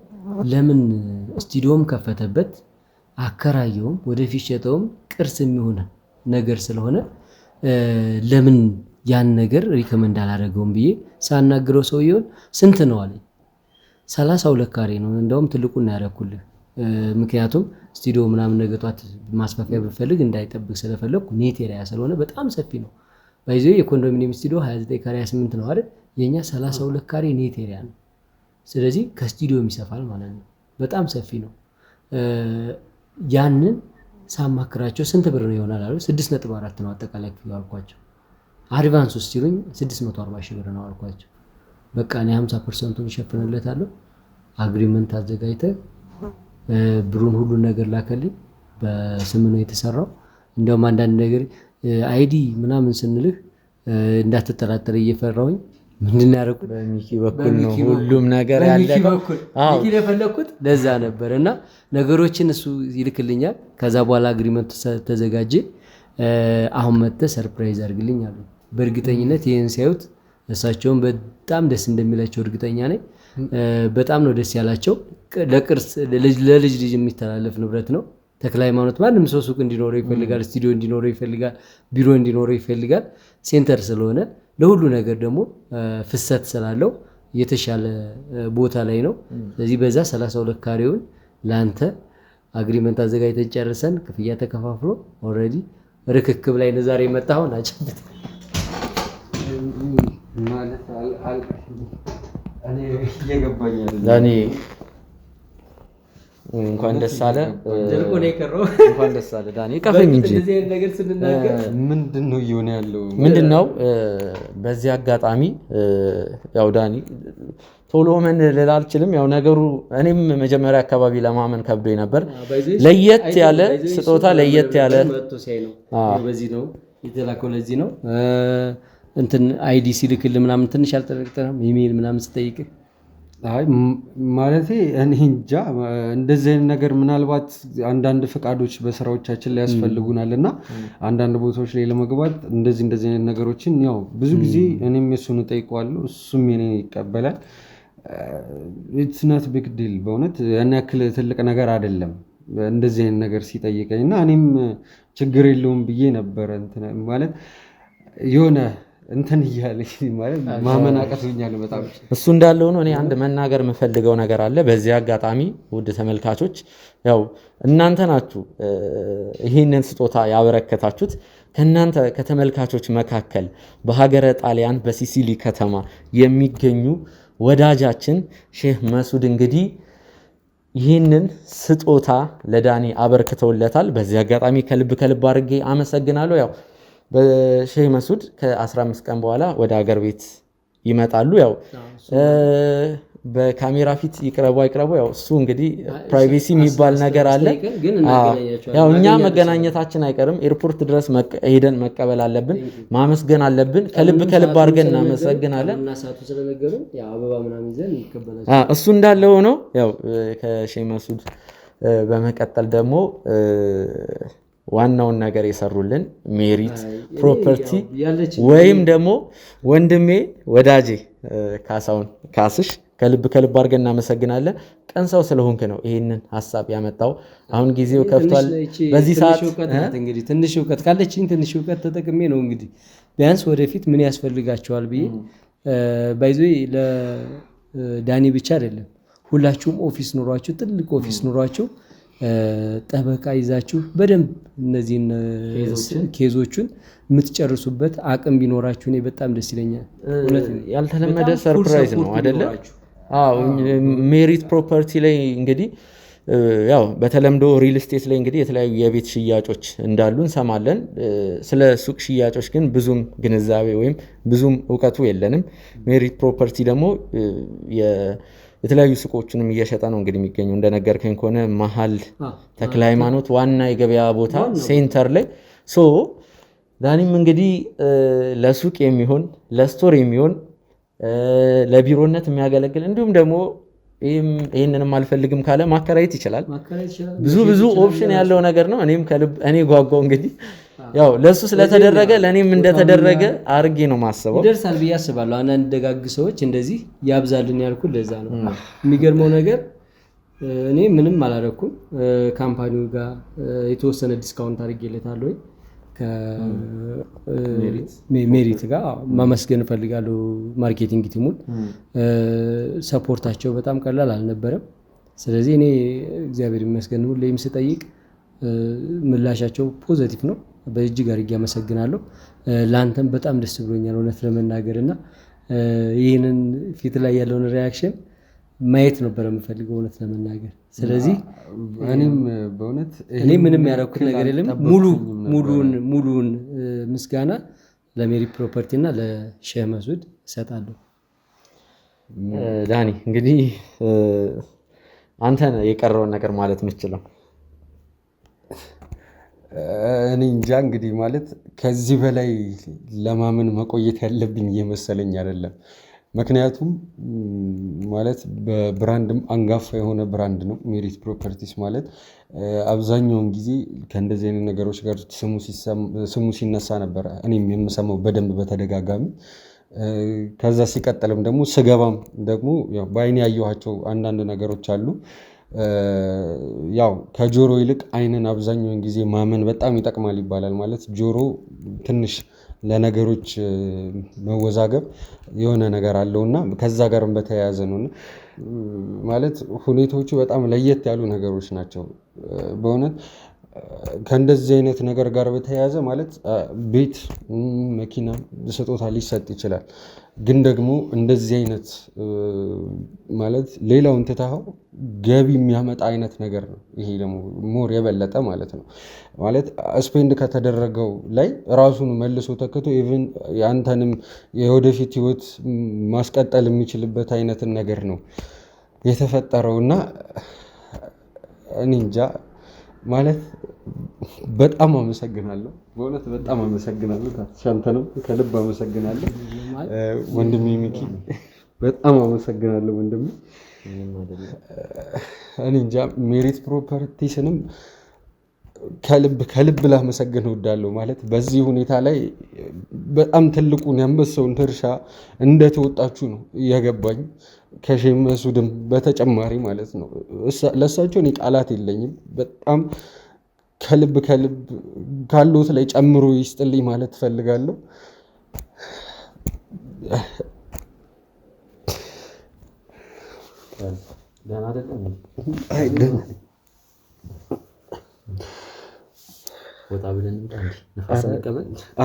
ለምን ስቱዲዮም ከፈተበት አከራየውም ወደፊት ሸጠውም ቅርስ የሚሆን ነገር ስለሆነ ለምን ያን ነገር ሪከመንድ አላደረገውም ብዬ ሳናግረው ሰውየውን ስንት ነው አለኝ። 32 ካሬ ነው እንደውም ትልቁን ያደረኩልህ። ምክንያቱም ስቱዲዮ ምናምን ነገ ጧት ማስፋፊያ ብፈልግ እንዳይጠብቅ ስለፈለኩ ኔት ኤሪያ ስለሆነ በጣም ሰፊ ነው። ባይዘው የኮንዶሚኒየም ስቱዲዮ 29 ካሬ 28 ነው አይደል? የኛ 32 ካሬ ኔት ኤሪያ ነው። ስለዚህ ከስቱዲዮም ይሰፋል ማለት ነው። በጣም ሰፊ ነው። ያንን ሳማክራቸው ስንት ብር ነው ይሆናል አሉ። 6.4 ነው አጠቃላይ ክፍያው አልኳቸው። አድቫንስ ውስጥ ሲሉኝ 640 ሺህ ብር ነው አልኳቸው። በቃ እኔ 50%ን እሸፍንለታለሁ። አግሪመንት አዘጋጅተህ ብሩን ሁሉን ነገር ላከልኝ። በስም ነው የተሰራው። እንደውም አንዳንድ ነገር አይዲ ምናምን ስንልህ እንዳትጠራጠር እየፈራሁኝ ምንድን ያደረኩት በሚኪ በኩል ነው ሁሉም ነገር ያለቀው። ሚኪ የፈለኩት ለዛ ነበር እና ነገሮችን እሱ ይልክልኛል። ከዛ በኋላ አግሪመንቱ ተዘጋጀ። አሁን መጥተህ ሰርፕራይዝ አድርግልኝ አሉ። በእርግጠኝነት ይህን ሲያዩት እሳቸውን በጣም ደስ እንደሚላቸው እርግጠኛ ነኝ። በጣም ነው ደስ ያላቸው። ለቅርስ ለልጅ ልጅ የሚተላለፍ ንብረት ነው። ተክለ ሃይማኖት ማንም ሰው ሱቅ እንዲኖረው ይፈልጋል፣ ስቱዲዮ እንዲኖረው ይፈልጋል፣ ቢሮ እንዲኖረው ይፈልጋል። ሴንተር ስለሆነ ለሁሉ ነገር ደግሞ ፍሰት ስላለው የተሻለ ቦታ ላይ ነው። ስለዚህ በዛ 32 ካሬውን ለአንተ አግሪመንት አዘጋጅተን ጨርሰን ክፍያ ተከፋፍሎ ኦልሬዲ ርክክብ ላይ ነው ዛሬ የመጣው። ናቸበት ማለት እኔ እየገባኝ ዳኒ እንኳን ደስ አለ። እንኳን ደስ አለ ዳኒ። ቀፈኝ እንጂ ምንድነው እየሆነ ያለው? ምንድነው? በዚህ አጋጣሚ ያው ዳኒ ቶሎ ምን ልል አልችልም። ያው ነገሩ እኔም መጀመሪያ አካባቢ ለማመን ከብዶኝ ነበር። ለየት ያለ ስጦታ ለየት ያለ በዚህ ነው የተላከው። ለዚህ ነው እንትን አይዲ ሲልክል ምናምን ትንሽ አልተረጋግጠንም። ኢሜል ምናምን ስጠይቅ አይ ማለቴ እኔ እንጃ እንደዚህ አይነት ነገር ምናልባት አንዳንድ ፍቃዶች በስራዎቻችን ላይ ያስፈልጉናል እና አንዳንድ ቦታዎች ላይ ለመግባት እንደዚህ አይነት ነገሮችን ያው ብዙ ጊዜ እኔም የሱን እጠይቀዋለሁ፣ እሱም የኔን ይቀበላል። ኢትስ ናት ቢግ ዲል በእውነት ያን ያክል ትልቅ ነገር አይደለም እንደዚህ አይነት ነገር ሲጠይቀኝ እና እኔም ችግር የለውም ብዬ ነበረ እንትን ማለት የሆነ እንትን እያለኝ ማለት ማመን አቅቶኛል በጣም። እሱ እንዳለ ሆኖ እኔ አንድ መናገር የምፈልገው ነገር አለ። በዚህ አጋጣሚ ውድ ተመልካቾች ያው እናንተ ናችሁ ይህንን ስጦታ ያበረከታችሁት። ከእናንተ ከተመልካቾች መካከል በሀገረ ጣሊያን በሲሲሊ ከተማ የሚገኙ ወዳጃችን ሼህ መሱድ እንግዲህ ይህንን ስጦታ ለዳኒ አበርክተውለታል። በዚህ አጋጣሚ ከልብ አድርጌ አመሰግናለሁ። ያው በሼህ መሱድ ከ15 ቀን በኋላ ወደ ሀገር ቤት ይመጣሉ። ያው በካሜራ ፊት ይቅረቡ አይቅረቡ ያው እሱ እንግዲህ ፕራይቬሲ የሚባል ነገር አለ። ያው እኛ መገናኘታችን አይቀርም። ኤርፖርት ድረስ ሄደን መቀበል አለብን፣ ማመስገን አለብን። ከልብ አድርገን እናመሰግናለን። እሱ እንዳለ ሆኖ ያው ከሼህ መሱድ በመቀጠል ደግሞ ዋናውን ነገር የሰሩልን ሜሪት ፕሮፐርቲ ወይም ደግሞ ወንድሜ ወዳጄ ካሳሁን ካስሽ ከልብ አድርገን እናመሰግናለን። ቀን ሰው ስለሆንክ ነው ይህንን ሀሳብ ያመጣው። አሁን ጊዜው ከፍቷል። በዚህ ሰዓት እንግዲህ ትንሽ እውቀት ካለችኝ ትንሽ እውቀት ተጠቅሜ ነው እንግዲህ ቢያንስ ወደፊት ምን ያስፈልጋቸዋል ብዬ ባይዞ ለዳኒ ብቻ አይደለም ሁላችሁም ኦፊስ ኑሯችሁ ትልቅ ኦፊስ ኑሯችሁ ጠበቃ ይዛችሁ በደንብ እነዚህን ኬዞቹን የምትጨርሱበት አቅም ቢኖራችሁ እኔ በጣም ደስ ይለኛል። ያልተለመደ ሰርፕራይዝ ነው አይደለ? አዎ ሜሪት ፕሮፐርቲ ላይ እንግዲህ ያው በተለምዶ ሪል ስቴት ላይ እንግዲህ የተለያዩ የቤት ሽያጮች እንዳሉ እንሰማለን። ስለ ሱቅ ሽያጮች ግን ብዙም ግንዛቤ ወይም ብዙም እውቀቱ የለንም። ሜሪት ፕሮፐርቲ ደግሞ የተለያዩ ሱቆችንም እየሸጠ ነው እንግዲህ የሚገኘው። እንደነገርከኝ ከሆነ መሀል ተክለ ሃይማኖት ዋና የገበያ ቦታ ሴንተር ላይ ዳኒም እንግዲህ ለሱቅ የሚሆን ለስቶር የሚሆን ለቢሮነት የሚያገለግል እንዲሁም ደግሞ ይህንንም አልፈልግም ካለ ማከራየት ይችላል። ብዙ ኦፕሽን ያለው ነገር ነው። እኔ ጓጓው እንግዲህ ያው ለሱ ስለተደረገ ለኔም እንደተደረገ አርጌ ነው ማሰበው። ይደርሳል ብዬ አስባለሁ። አንዳንድ ደጋግ ሰዎች እንደዚህ ያብዛልን ያልኩት ለዛ ነው። የሚገርመው ነገር እኔ ምንም አላደረኩም። ካምፓኒው ጋር የተወሰነ ዲስካውንት አድርጌለታለሁ። ከሜሪት ጋር ማመስገን እፈልጋለሁ። ማርኬቲንግ ቲሙን ሰፖርታቸው በጣም ቀላል አልነበረም። ስለዚህ እኔ እግዚአብሔር ይመስገን ሁሌም ስጠይቅ ምላሻቸው ፖዚቲቭ ነው። በእጅግ አድርጌ አመሰግናለሁ። ለአንተም በጣም ደስ ብሎኛል እውነት ለመናገር እና ይህንን ፊት ላይ ያለውን ሪያክሽን ማየት ነበር የምፈልገው እውነት ለመናገር። ስለዚህ እኔም በእውነት እኔ ምንም ያደረኩት ነገር የለም። ሙሉውን ምስጋና ለሜሪት ፕሮፐርቲ እና ለሼህ መሱድ እሰጣለሁ። ዳኒ እንግዲህ አንተ የቀረውን ነገር ማለት የምችለው እኔ እንጃ እንግዲህ ማለት ከዚህ በላይ ለማመን መቆየት ያለብኝ እየመሰለኝ አይደለም። ምክንያቱም ማለት በብራንድም አንጋፋ የሆነ ብራንድ ነው ሜሪት ፕሮፐርቲስ ማለት። አብዛኛውን ጊዜ ከእንደዚህ አይነት ነገሮች ጋር ስሙ ሲነሳ ነበር እኔም የምሰማው በደንብ በተደጋጋሚ። ከዛ ሲቀጥልም ደግሞ ስገባም ደግሞ ያው በአይኔ ያየኋቸው አንዳንድ ነገሮች አሉ። ያው ከጆሮ ይልቅ አይንን አብዛኛውን ጊዜ ማመን በጣም ይጠቅማል ይባላል። ማለት ጆሮ ትንሽ ለነገሮች መወዛገብ የሆነ ነገር አለውና ከዛ ጋርም በተያያዘ ነውና ማለት ሁኔታዎቹ በጣም ለየት ያሉ ነገሮች ናቸው በእውነት። ከእንደዚህ አይነት ነገር ጋር በተያያዘ ማለት ቤት መኪና ስጦታ ሊሰጥ ይችላል። ግን ደግሞ እንደዚህ አይነት ማለት ሌላውን ትተኸው ገቢ የሚያመጣ አይነት ነገር ነው ይሄ ደግሞ ሞር የበለጠ ማለት ነው። ማለት ስፔንድ ከተደረገው ላይ ራሱን መልሶ ተክቶ ኢቭን ያንተንም የወደፊት ህይወት ማስቀጠል የሚችልበት አይነትን ነገር ነው የተፈጠረው። እና እኔ እንጃ ማለት በጣም አመሰግናለሁ በእውነት በጣም አመሰግናለሁ። ሻንተንም ከልብ አመሰግናለሁ ወንድሜ ሚኪ በጣም አመሰግናለሁ ወንድሜ። እኔ እንጃ ሜሪት ፕሮፐርቲስንም ከልብ ላመሰግን እወዳለሁ። ማለት በዚህ ሁኔታ ላይ በጣም ትልቁን የአንበሳውን ድርሻ እንደተወጣችሁ ነው የገባኝ። ከሼህ መሱድም በተጨማሪ ማለት ነው። ለእሳቸው እኔ ቃላት የለኝም። በጣም ከልብ ካሉት ላይ ጨምሮ ይስጥልኝ ማለት እፈልጋለሁ።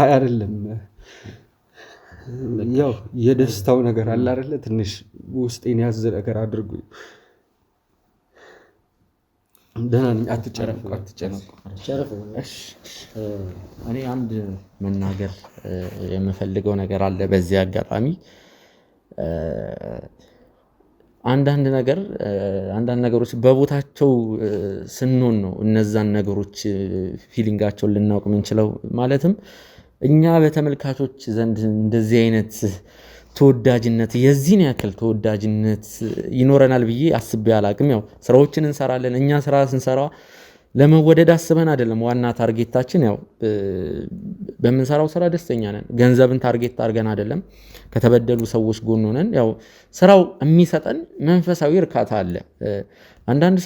አይደለም ያው የደስታው ነገር አለ አይደለ? ትንሽ ውስጤን ያዘ ነገር አድርጉ። ደህና ነኝ። አትጨነቁ። እኔ አንድ መናገር የምፈልገው ነገር አለ በዚህ አጋጣሚ። አንዳንድ ነገሮች በቦታቸው ስንሆን ነው እነዛን ነገሮች ፊሊንጋቸውን ልናውቅ የምንችለው። ማለትም እኛ በተመልካቾች ዘንድ እንደዚህ አይነት ተወዳጅነት የዚህን ያክል ተወዳጅነት ይኖረናል ብዬ አስቤ አላቅም። ያው ስራዎችን እንሰራለን። እኛ ስራ ስንሰራ ለመወደድ አስበን አይደለም። ዋና ታርጌታችን ያው በምንሰራው ስራ ደስተኛ ነን። ገንዘብን ታርጌት አድርገን አይደለም። ከተበደሉ ሰዎች ጎን ሆነን ያው ስራው የሚሰጠን መንፈሳዊ እርካታ አለ። አንዳንድ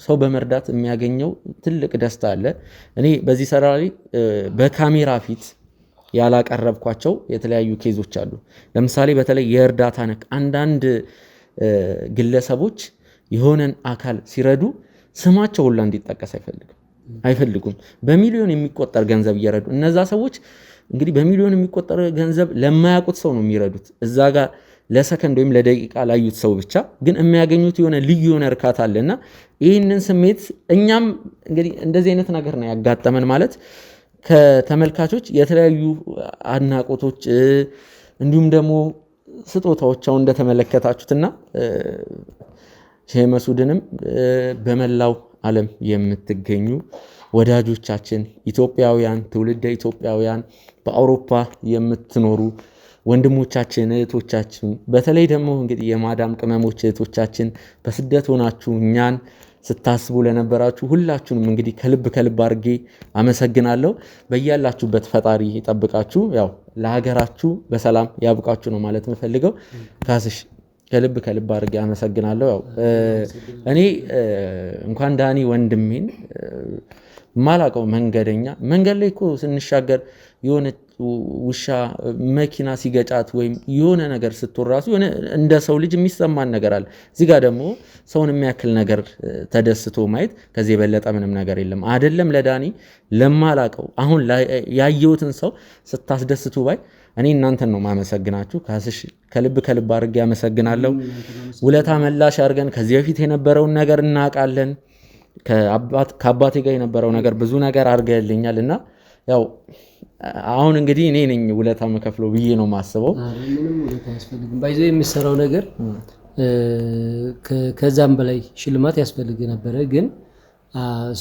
ሰው በመርዳት የሚያገኘው ትልቅ ደስታ አለ። እኔ በዚህ ስራ ላይ በካሜራ ፊት ያላቀረብኳቸው የተለያዩ ኬዞች አሉ። ለምሳሌ በተለይ የእርዳታ ነክ አንዳንድ ግለሰቦች የሆነን አካል ሲረዱ ስማቸው ሁላ እንዲጠቀስ አይፈልጉም። በሚሊዮን የሚቆጠር ገንዘብ እየረዱ እነዛ ሰዎች እንግዲህ በሚሊዮን የሚቆጠር ገንዘብ ለማያውቁት ሰው ነው የሚረዱት። እዛ ጋር ለሰከንድ ወይም ለደቂቃ ላዩት ሰው ብቻ ግን የሚያገኙት የሆነ ልዩ የሆነ እርካታ አለና ይህንን ስሜት እኛም እንግዲህ እንደዚህ አይነት ነገር ነው ያጋጠመን። ማለት ከተመልካቾች የተለያዩ አድናቆቶች እንዲሁም ደግሞ ስጦታዎች አሁን እንደተመለከታችሁትና ሼህ መሱድንም በመላው ዓለም የምትገኙ ወዳጆቻችን ኢትዮጵያውያን፣ ትውልደ ኢትዮጵያውያን፣ በአውሮፓ የምትኖሩ ወንድሞቻችን እህቶቻችን፣ በተለይ ደግሞ እንግዲህ የማዳም ቅመሞች እህቶቻችን በስደት ሆናችሁ እኛን ስታስቡ ለነበራችሁ ሁላችሁንም እንግዲህ ከልብ አድርጌ አመሰግናለሁ። በያላችሁበት ፈጣሪ ይጠብቃችሁ። ያው ለሀገራችሁ በሰላም ያብቃችሁ ነው ማለት የምፈልገው። ካስሽ ከልብ አድርጌ አመሰግናለሁ። ያው እኔ እንኳን ዳኒ ወንድሜን ማላቀው መንገድ ላይ እኮ ስንሻገር የሆነ ውሻ መኪና ሲገጫት ወይም የሆነ ነገር ስትወር ራሱ የሆነ እንደ ሰው ልጅ የሚሰማን ነገር አለ። እዚህ ጋር ደግሞ ሰውን የሚያክል ነገር ተደስቶ ማየት ከዚህ የበለጠ ምንም ነገር የለም። አይደለም ለዳኒ ለማላቀው አሁን ያየሁትን ሰው ስታስደስቱ ባይ እኔ እናንተን ነው ማመሰግናችሁ። ካስሽ ከልብ አድርጌ አመሰግናለሁ። ውለታ መላሽ አድርገን ከዚህ በፊት የነበረውን ነገር እናውቃለን። ከአባቴ ጋር የነበረው ነገር ብዙ ነገር አድርገልኛል እና ያው አሁን እንግዲህ እኔ ነኝ ውለታ መከፍለው ብዬ ነው ማስበው። ምንም ውለታ ያስፈልግም ባይዘው የሚሰራው ነገር ከዛም በላይ ሽልማት ያስፈልግ ነበረ። ግን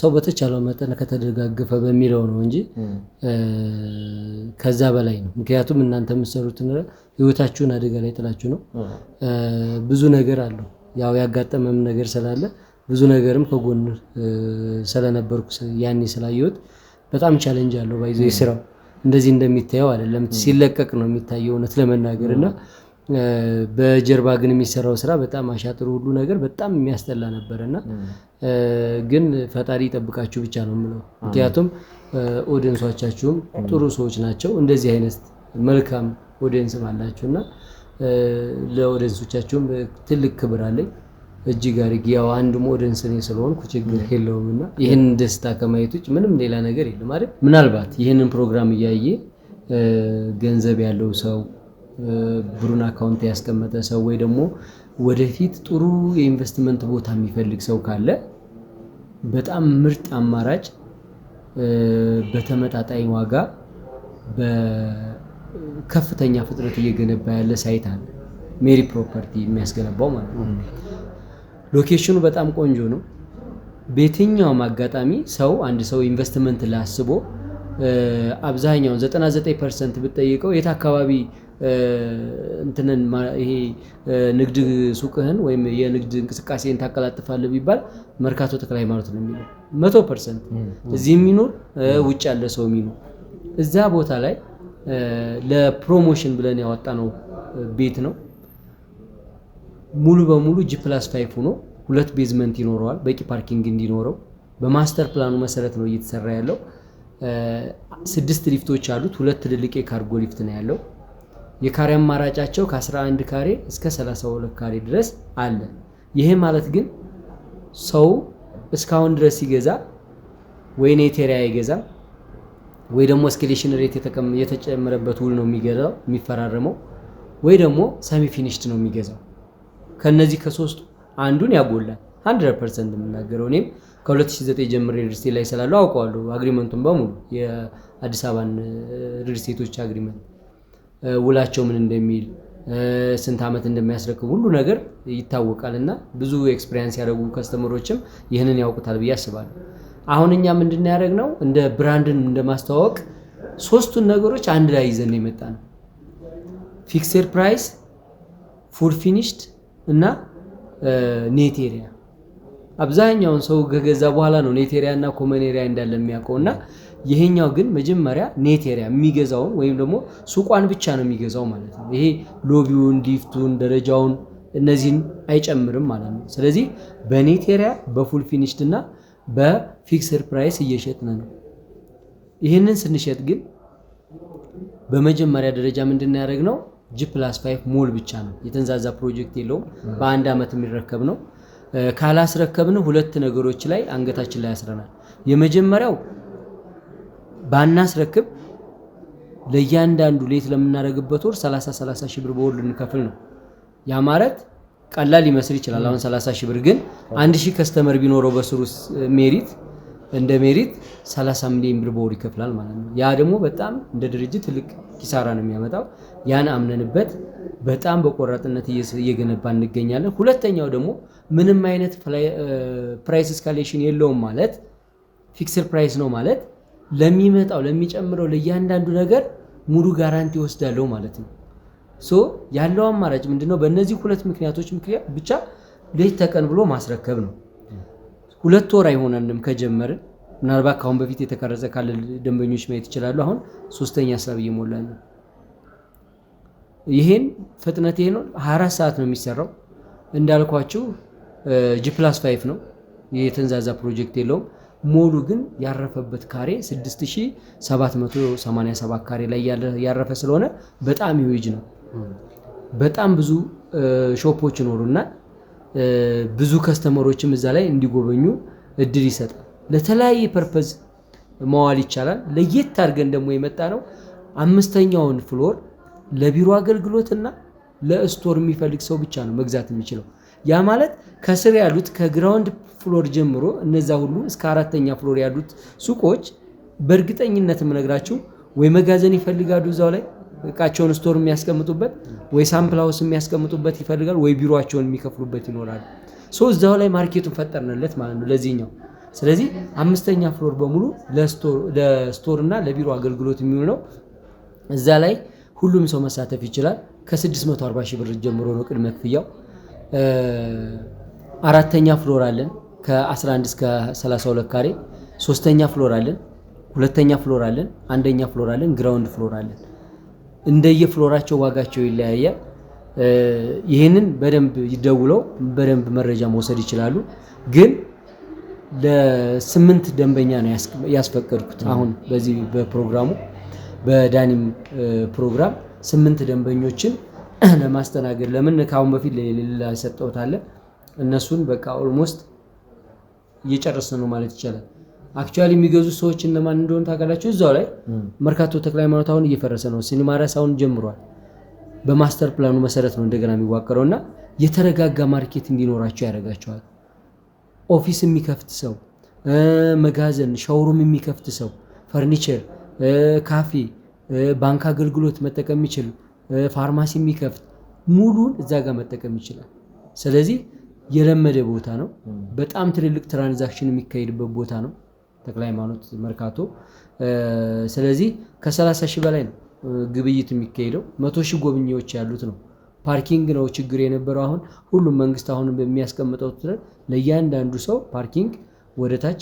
ሰው በተቻለው መጠን ከተደጋገፈ በሚለው ነው እንጂ ከዛ በላይ ነው። ምክንያቱም እናንተ የምትሰሩት ህይወታችሁን አደጋ ላይ ጥላችሁ ነው። ብዙ ነገር አለው ያው ያጋጠመም ነገር ስላለ ብዙ ነገርም ከጎን ስለነበርኩ ያኔ ስላየሁት በጣም ቻሌንጅ አለው ባይዘው የስራው እንደዚህ እንደሚታየው አይደለም ሲለቀቅ ነው የሚታየው እውነት ለመናገርና በጀርባ ግን የሚሰራው ስራ በጣም አሻጥሩ ሁሉ ነገር በጣም የሚያስጠላ ነበርና ግን ፈጣሪ ይጠብቃችሁ ብቻ ነው የምለው ምክንያቱም ኦዲየንሶቻችሁም ጥሩ ሰዎች ናቸው እንደዚህ አይነት መልካም ኦዲየንስ አላችሁና ለኦዲየንሶቻችሁም ትልቅ ክብር አለኝ እጅግ አድርጌ ያው አንድ ኦዲየንስ ነኝ ስለሆንኩ ችግር የለውምና ይሄን ደስታ ከማየት ውጭ ምንም ሌላ ነገር የለም አይደል ምናልባት ይሄንን ፕሮግራም እያየ ገንዘብ ያለው ሰው ብሩን አካውንት ያስቀመጠ ሰው ወይ ደግሞ ወደፊት ጥሩ የኢንቨስትመንት ቦታ የሚፈልግ ሰው ካለ በጣም ምርጥ አማራጭ በተመጣጣኝ ዋጋ በከፍተኛ ፍጥነት እየገነባ ያለ ሳይት አለ ሜሪ ፕሮፐርቲ የሚያስገነባው ማለት ነው ሎኬሽኑ በጣም ቆንጆ ነው በየትኛውም አጋጣሚ ሰው አንድ ሰው ኢንቨስትመንት ላስቦ አብዛኛው 99% ብትጠይቀው የት አካባቢ እንትነን ይሄ ንግድ ሱቅህን ወይም የንግድ እንቅስቃሴን ታቀላጥፋለህ ቢባል መርካቶ ተክለ ሃይማኖት ነው የሚለው 100% እዚህ የሚኖር ውጭ ያለ ሰው የሚኖር እዛ ቦታ ላይ ለፕሮሞሽን ብለን ያወጣነው ቤት ነው ሙሉ በሙሉ G+5 ሆኖ ሁለት ቤዝመንት ይኖረዋል በቂ ፓርኪንግ እንዲኖረው በማስተር ፕላኑ መሰረት ነው እየተሰራ ያለው 6 ሊፍቶች አሉት ሁለት ትልልቅ የካርጎ ሊፍት ነው ያለው የካሬ አማራጫቸው ከ11 ካሬ እስከ 32 ካሬ ድረስ አለ ይሄ ማለት ግን ሰው እስካሁን ድረስ ይገዛ ወይ ኔቴሪያ ይገዛል ወይ ደግሞ እስኬሌሽን ሬት የተጨመረበት ውል ነው የሚገዛው የሚፈራረመው ወይ ደግሞ ሰሚ ፊኒሽድ ነው የሚገዛው ከነዚህ ከሶስቱ አንዱን ያጎላል 100% የምናገረው እኔም ከ2009 ጀምሬ ሪል ስቴት ላይ ስላለው አውቀዋለሁ አግሪመንቱን በሙሉ የአዲስ አበባን ሪል ስቴቶች አግሪመንት ውላቸው ምን እንደሚል ስንት አመት እንደሚያስረክቡ ሁሉ ነገር ይታወቃልና ብዙ ኤክስፒሪየንስ ያደረጉ ከስተመሮችም ይሄንን ያውቁታል ብዬ አስባለሁ አሁን እኛ ምንድነው ያደረግነው እንደ ብራንድን እንደማስተዋወቅ ሶስቱን ነገሮች አንድ ላይ ይዘን የመጣነው ፊክስድ ፕራይስ ፉል ፊኒሽድ እና ኔቴሪያ አብዛኛውን ሰው ገገዛ በኋላ ነው ኔቴሪያ እና ኮመን ኤሪያ እንዳለ የሚያውቀውና ይሄኛው ግን መጀመሪያ ኔቴሪያ የሚገዛውን ወይም ደግሞ ሱቋን ብቻ ነው የሚገዛው ማለት ነው ይሄ ሎቢውን ሊፍቱን ደረጃውን እነዚህን አይጨምርም ማለት ነው ስለዚህ በኔቴሪያ በፉል ፊኒሽድ እና በፊክስድ ፕራይስ እየሸጥን ነው ይሄንን ስንሸጥ ግን በመጀመሪያ ደረጃ ምንድነው ያደረግነው G+5 ሞል ብቻ ነው የተንዛዛ ፕሮጀክት የለውም በአንድ አመት የሚረከብ ነው ካላስረከብን ሁለት ነገሮች ላይ አንገታችን ላይ ያስረናል የመጀመሪያው ባናስረክብ ለእያንዳንዱ ሌት ለምናደርግበት ወር 30 ሺህ ብር በወር ልንከፍል ነው ያ ማለት ቀላል ሊመስል ይችላል አሁን 30 ሺህ ብር ግን 1000 ከስተመር ቢኖረው በስሩ ሜሪት እንደ ሜሪት 30 ሚሊዮን ብር በወር ይከፍላል ማለት ነው ያ ደግሞ በጣም እንደ ድርጅት ትልቅ ኪሳራ ነው የሚያመጣው ያን አምነንበት በጣም በቆራጥነት እየገነባ እንገኛለን ሁለተኛው ደግሞ ምንም አይነት ፕራይስ እስካሌሽን የለውም ማለት ፊክስድ ፕራይስ ነው ማለት ለሚመጣው ለሚጨምረው ለእያንዳንዱ ነገር ሙሉ ጋራንቲ ወስዳለው ማለት ነው ሶ ያለው አማራጭ ምንድነው በእነዚህ ሁለት ምክንያቶች ብቻ ሌት ተቀን ብሎ ማስረከብ ነው ሁለት ወር አይሆነንም ከጀመረ ምናልባት ካሁን በፊት የተቀረጸ ካለ ደንበኞች ማየት ይችላሉ አሁን ሶስተኛ ሐሳብ እየሞላን ነው ይሄን ፍጥነት ይሄ ነው 24 ሰዓት ነው የሚሰራው እንዳልኳችሁ G+5 ነው የተንዛዛ ፕሮጀክት የለውም ሞሉ ግን ያረፈበት ካሬ 6787 ካሬ ላይ ያረፈ ስለሆነ በጣም ይውጅ ነው በጣም ብዙ ሾፖች ኖሩና ብዙ ከስተመሮችም እዛ ላይ እንዲጎበኙ እድል ይሰጣል ለተለያየ ፐርፐዝ መዋል ይቻላል ለየት አድርገን ደግሞ የመጣ ነው አምስተኛውን ፍሎር ለቢሮ አገልግሎትና ለስቶር የሚፈልግ ሰው ብቻ ነው መግዛት የሚችለው ያ ማለት ከስር ያሉት ከግራውንድ ፍሎር ጀምሮ እነዛ ሁሉ እስከ አራተኛ ፍሎር ያሉት ሱቆች በእርግጠኝነት ምነግራችሁ ወይ መጋዘን ይፈልጋሉ እዛው ላይ እቃቸውን ስቶር የሚያስቀምጡበት ወይ ሳምፕል ሃውስ የሚያስቀምጡበት ይፈልጋሉ ወይ ቢሮአቸውን የሚከፍሉበት ይኖራል ሶ እዛው ላይ ማርኬቱን ፈጠርነለት ማለት ነው ለዚህኛው ስለዚህ አምስተኛ ፍሎር በሙሉ ለስቶር እና ለቢሮ አገልግሎት የሚውል ነው እዛ ላይ ሁሉም ሰው መሳተፍ ይችላል። ከ640 ሺህ ብር ጀምሮ ነው ቅድመ ክፍያው። አራተኛ ፍሎር አለን ከ11 እስከ 32 ካሬ። ሶስተኛ ፍሎር አለን፣ ሁለተኛ ፍሎር አለን፣ አንደኛ ፍሎር አለን፣ ግራውንድ ፍሎር አለን። እንደየ ፍሎራቸው ዋጋቸው ይለያያል። ይህንን በደንብ ይደውለው በደንብ መረጃ መውሰድ ይችላሉ። ግን ለ8 ደንበኛ ነው ያስፈቀድኩት። አሁን በዚህ በፕሮግራሙ በዳኒም ፕሮግራም 8 ደንበኞችን ለማስተናገድ ለምን ካሁን በፊት ለሌላ ሰጠውት አለ እነሱን በቃ ኦልሞስት እየጨረስን ነው ማለት ይቻላል። አክቹአሊ የሚገዙ ሰዎች እነማን እንደሆነ ታውቃላችሁ? እዛው ላይ መርካቶ ተክለ ሃይማኖት አሁን እየፈረሰ ነው። ሲኒማ ራስ አሁን ጀምሯል። በማስተር ፕላኑ መሰረት ነው እንደገና የሚዋቀረውና የተረጋጋ ማርኬት እንዲኖራቸው ያደርጋቸዋል። ኦፊስ የሚከፍት ሰው፣ መጋዘን፣ ሻውሩም የሚከፍት ሰው፣ ፈርኒቸር፣ ካፌ፣ ባንክ አገልግሎት መጠቀም የሚችል ፋርማሲ የሚከፍት ሙሉን እዛ ጋር መጠቀም ይችላል። ስለዚህ የለመደ ቦታ ነው። በጣም ትልልቅ ትራንዛክሽን የሚካሄድበት ቦታ ነው ተክለ ሃይማኖት መርካቶ። ስለዚህ ከ30 ሺህ በላይ ነው ግብይት የሚካሄደው። 100 ሺህ ጎብኚዎች ያሉት ነው። ፓርኪንግ ነው ችግር የነበረው። አሁን ሁሉም መንግስት አሁን በሚያስቀምጠው ለእያንዳንዱ ሰው ፓርኪንግ ወደታች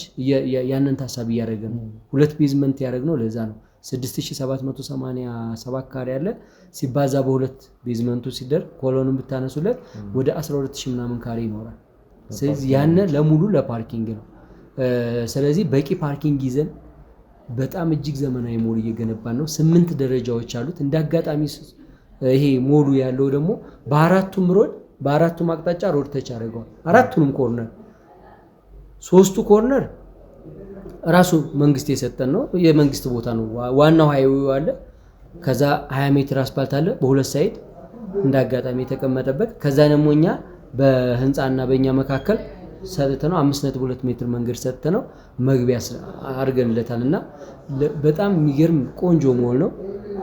ያንን ታሳቢ እያደረገ ነው። 2 ቤዝመንት ያደረግነው ለዛ ነው። 6787 ካሬ ያለ ሲባዛ በሁለት ቤዝመንቱ ሲደር ኮሎኑን ብታነሱለት ወደ 12000 ምናምን ካሬ ይኖራል። ስለዚህ ያነ ለሙሉ ለፓርኪንግ ነው። ስለዚህ በቂ ፓርኪንግ ይዘን በጣም እጅግ ዘመናዊ ሞል እየገነባን ነው። 8 ደረጃዎች አሉት። እንዳጋጣሚ ይሄ ሞሉ ያለው ደግሞ በአራቱም ሮድ በአራቱም አቅጣጫ ሮድ ተች አድርገዋል። አራቱንም ኮርነር 3ቱ ኮርነር ራሱ መንግስት የሰጠን ነው። የመንግስት ቦታ ነው። ዋናው ሃይዌው አለ። ከዛ 20 ሜትር አስፓልት አለ በሁለት ሳይድ እንዳጋጣሚ የተቀመጠበት። ከዛ ደግሞ እኛ በህንፃና በእኛ መካከል ሰጥተነው 5.2 ሜትር መንገድ ሰጥተነው መግቢያ አድርገንለታልና በጣም የሚገርም ቆንጆ ሞል ነው።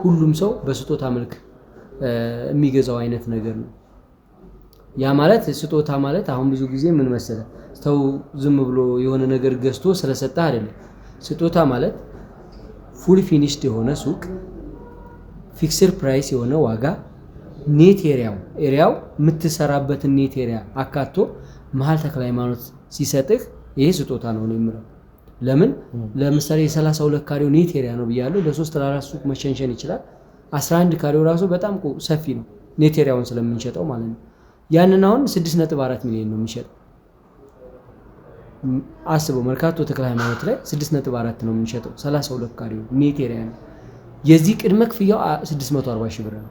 ሁሉም ሰው በስጦታ መልክ የሚገዛው አይነት ነገር ነው። ያ ማለት ስጦታ ማለት አሁን ብዙ ጊዜ ምን መሰለ ሰው ዝም ብሎ የሆነ ነገር ገዝቶ ስለሰጠ አይደለም። ስጦታ ማለት ፉል ፊኒሽድ የሆነ ሱቅ፣ ፊክስድ ፕራይስ የሆነ ዋጋ፣ ኔት ኤሪያው የምትሰራበትን ኔት ኤሪያ አካቶ መሀል ተክለ ሃይማኖት ሲሰጥህ ይሄ ስጦታ ነው የምለው። ለምን ለምሳሌ የ32 ካሬው ኔት ኤሪያ ነው ብያለሁ። ለ3 ለ4 ሱቅ መሸንሸን ይችላል። 11 ካሬው ራሱ በጣም ሰፊ ነው ኔት ኤሪያውን ስለምንሸጠው ማለት ነው። ያንን አሁን 6.4 ሚሊዮን ነው የሚሸጠው። አስበው መርካቶ ተክለ ሃይማኖት ላይ 6.4 ነው የምንሸጠው 32 ካሬው ኔት ኤሪያ ነው። የዚህ ቅድመ ክፍያው 640 ሺህ ብር ነው።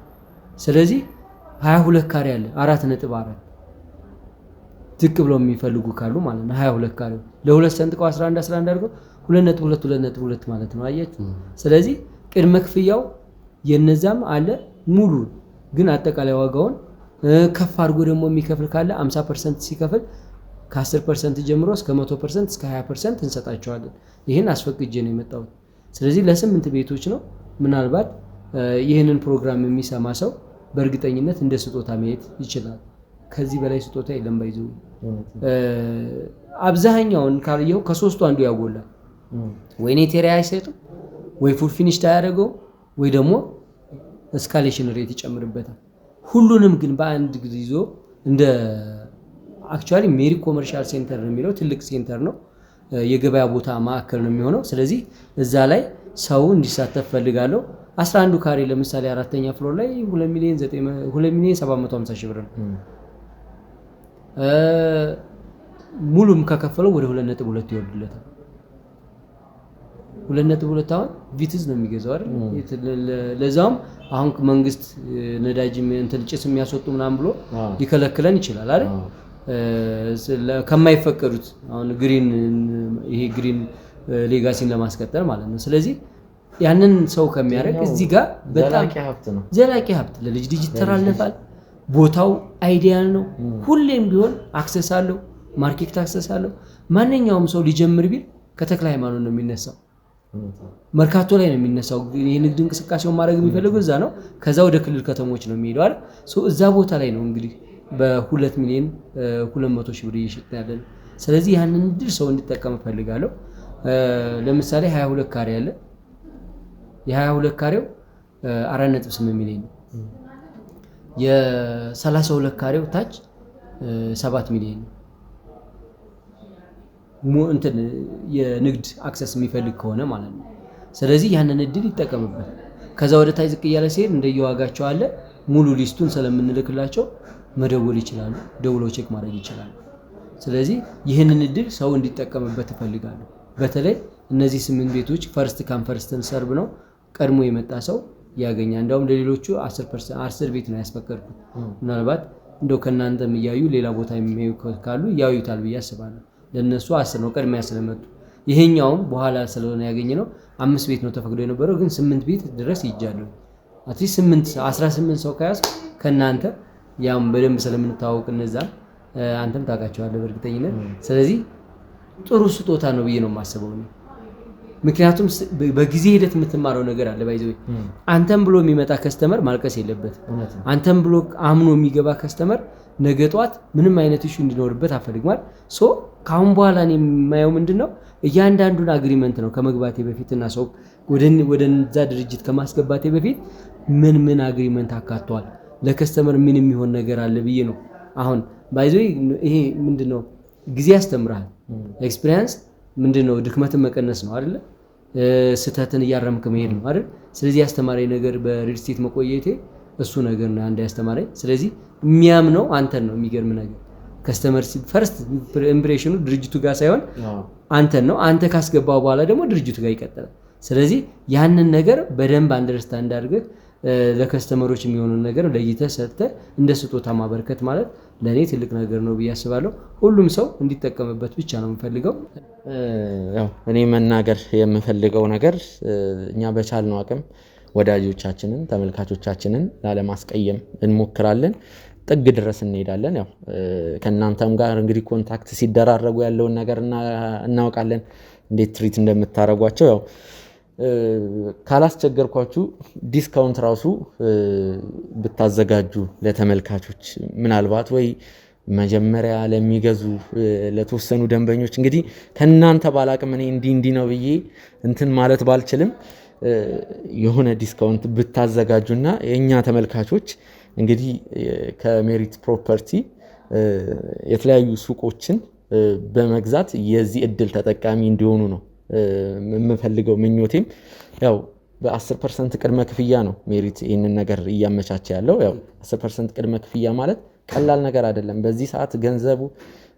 ስለዚህ 22 ካሬ አለ 4.4 ዝቅ ብለው የሚፈልጉ ካሉ ማለት ነው 22 ካሬው ለሁለት ሰንጥቀው 11 አድርገው 2.2 ማለት ነው። አያችሁ። ስለዚህ ቅድመ ክፍያው የነዛም አለ ሙሉ ግን አጠቃላይ ዋጋውን ከፍ አድርጎ ደግሞ የሚከፍል ካለ 50% ሲከፍል ከ10% ጀምሮ እስከ 100% እስከ 20% እንሰጣቸዋለን። ይሄን አስፈቅጄ ነው የመጣሁት። ስለዚህ ለ8 ቤቶች ነው። ምናልባት ይህንን ፕሮግራም የሚሰማ ሰው በእርግጠኝነት እንደ ስጦታ ማየት ይችላል። ከዚህ በላይ ስጦታ የለም። ባይዙ አብዛኛውን ካልየው ከሶስቱ አንዱ ያጎላል። ወይ ኔት ኤሪያ አይሰጥም፣ ወይ ፉል ፊኒሽ ታያደርገው፣ ወይ ደግሞ እስካሌሽን ሬት ይጨምርበታል። ሁሉንም ግን በአንድ ጊዜ ይዞ እንደ አክቹአሊ ሜሪ ኮመርሻል ሴንተር ነው የሚለው ትልቅ ሴንተር ነው። የገበያ ቦታ ማዕከል ነው የሚሆነው። ስለዚህ እዛ ላይ ሰው እንዲሳተፍ ፈልጋለሁ። 11 ካሬ ለምሳሌ አራተኛ ፍሎር ላይ 2 ሚሊዮን 750 ሺህ ብር ነው። ሙሉም ከከፈለው ወደ 2.2 ይወርድለታል። 2.2 አሁን ቪትዝ ነው የሚገዛው አይደል? ለዛውም አሁን መንግስት ነዳጅ እንትን ጭስ የሚያስወጡ ምናምን ብሎ ሊከለክለን ይችላል አይደል? ከማይፈቀዱት አሁን ግሪን ሌጋሲን ለማስቀጠል ማለት ነው። ስለዚህ ያንን ሰው ከሚያደርግ እዚህ ጋር በጣም ዘላቂ ሀብት ለልጅ ልጅ ይተላለፋል። ቦታው አይዲያል ነው። ሁሌም ቢሆን አክሰስ አለው፣ ማርኬት አክሰስ አለው። ማንኛውም ሰው ሊጀምር ቢል ከተክለ ሃይማኖት ነው የሚነሳው፣ መርካቶ ላይ ነው የሚነሳው። የንግድ እንቅስቃሴውን ማድረግ የሚፈልገው እዛ ነው። ከዛ ወደ ክልል ከተሞች ነው የሚሄደው አይደል? እዛ ቦታ ላይ ነው እንግዲህ በ2 ሚሊዮን 200 ሺህ ብር እየሸጥን ያለን። ስለዚህ ያንን ድል ሰው እንዲጠቀም ፈልጋለሁ። ለምሳሌ 22 ካሬ አለ። የ22 ካሬው 4.8 ሚሊዮን ነው። የ32 ካሬው ታች 7 ሚሊዮን ነው። እንትን የንግድ አክሰስ የሚፈልግ ከሆነ ማለት ነው። ስለዚህ ያንን እድል ይጠቀምበት። ከዛ ወደ ታች ዝቅ እያለ ሲሄድ እንደየዋጋቸው አለ። ሙሉ ሊስቱን ስለምንልክላቸው መደወል ይችላሉ፣ ደውለው ቼክ ማድረግ ይችላሉ። ስለዚህ ይህንን እድል ሰው እንዲጠቀምበት እፈልጋለሁ። በተለይ እነዚህ 8 ቤቶች ፈርስት ካም ፈርስት ሰርቭ ነው። ቀድሞ የመጣ ሰው ያገኛል። እንደውም ለሌሎቹ 10 ቤት ነው ያስፈቀድኩት። ምናልባት እንደው ከናንተም እያዩ ሌላ ቦታ የሚያዩ ካሉ ያዩታል ብዬ አስባለሁ። ለነሱ 10 ነው ቀድሚያ ስለመጡ። ይሄኛውም በኋላ ስለሆነ ያገኘነው 5 ቤት ነው ተፈቅዶ የነበረው፣ ግን 8 ቤት ድረስ ይጃለሁ። አትሊስት 18 ሰው ከያዝ ከናንተ ያም በደንብ ስለምንታወቅ እነዛ አንተም ታውቃቸዋለህ በእርግጠኝነት። ስለዚህ ጥሩ ስጦታ ነው ብዬ ነው የማስበው ነው። ምክንያቱም በጊዜ ሂደት የምትማረው ነገር አለ። ባይዘው አንተም ብሎ የሚመጣ ከስተመር ማልቀስ የለበት። አንተም ብሎ አምኖ የሚገባ ከስተመር ነገ ጧት ምንም አይነት ኢሹ እንዲኖርበት አፈልግማል። ሶ ካሁን በኋላ እኔ የማየው ምንድነው እያንዳንዱን አግሪመንት ነው ከመግባቴ በፊትና ሰው ወደዛ ድርጅት ከማስገባቴ በፊት ምን አግሪመንት አካቷል፣ ለከስተመር ምን የሚሆን ነገር አለ ብዬ ነው። አሁን ባይዘው ይሄ ምንድነው ጊዜ ያስተምራል። ኤክስፒሪየንስ ምንድነው ድክመትን መቀነስ ነው አይደል? ስተትን እያረምክ መሄድ ነው አይደል? ስለዚህ ያስተማረኝ ነገር በሪል ስቴት መቆየቴ እሱ ነገር ነው አንድ ያስተማረኝ። ስለዚህ የሚያምነው አንተን ነው። የሚገርም ነገር ከስተመር ፈርስት ኢምፕሬሽኑ ድርጅቱ ጋር ሳይሆን አንተን ነው። አንተ ካስገባው በኋላ ደግሞ ድርጅቱ ጋር ይቀጥላል። ስለዚህ ያንን ነገር በደንብ አንደርስታንድ አድርገህ ለከስተመሮች የሚሆነውን ነገር ለይተህ ሰጥተህ እንደ ስጦታ ማበርከት ማለት ለኔ ትልቅ ነገር ነው ብዬ አስባለሁ። ሁሉም ሰው እንዲጠቀምበት ብቻ ነው የምፈልገው። ያው እኔ መናገር የምፈልገው ነገር እኛ በቻልነው አቅም ወዳጆቻችንን ተመልካቾቻችንን ላለማስቀየም እንሞክራለን፣ ጥግ ድረስ እንሄዳለን። ያው ከናንተም ጋር እንግዲህ ኮንታክት ሲደራረጉ ያለውን ነገር እናውቃለን፣ እንዴት ትሪት እንደምታረጓቸው። ያው ካላስቸገርኳችሁ ዲስካውንት ራሱ ብታዘጋጁ ለተመልካቾች ምናልባት ወይ መጀመሪያ ለሚገዙ ለተወሰኑ ደንበኞች እንግዲህ ከናንተ ባላቅም እኔ እንዲህ ነው ብዬ እንትን ማለት ባልችልም የሆነ ዲስካውንት ብታዘጋጁና የኛ ተመልካቾች እንግዲህ ከሜሪት ፕሮፐርቲ የተለያዩ ሱቆችን በመግዛት የዚህ እድል ተጠቃሚ እንዲሆኑ ነው የምፈልገው። ምኞቴም ያው በ10% ቅድመ ክፍያ ነው ሜሪት ይህንን ነገር እያመቻቸ ያለው። ያው 10% ቅድመ ክፍያ ማለት ቀላል ነገር አይደለም። በዚህ ሰዓት ገንዘቡ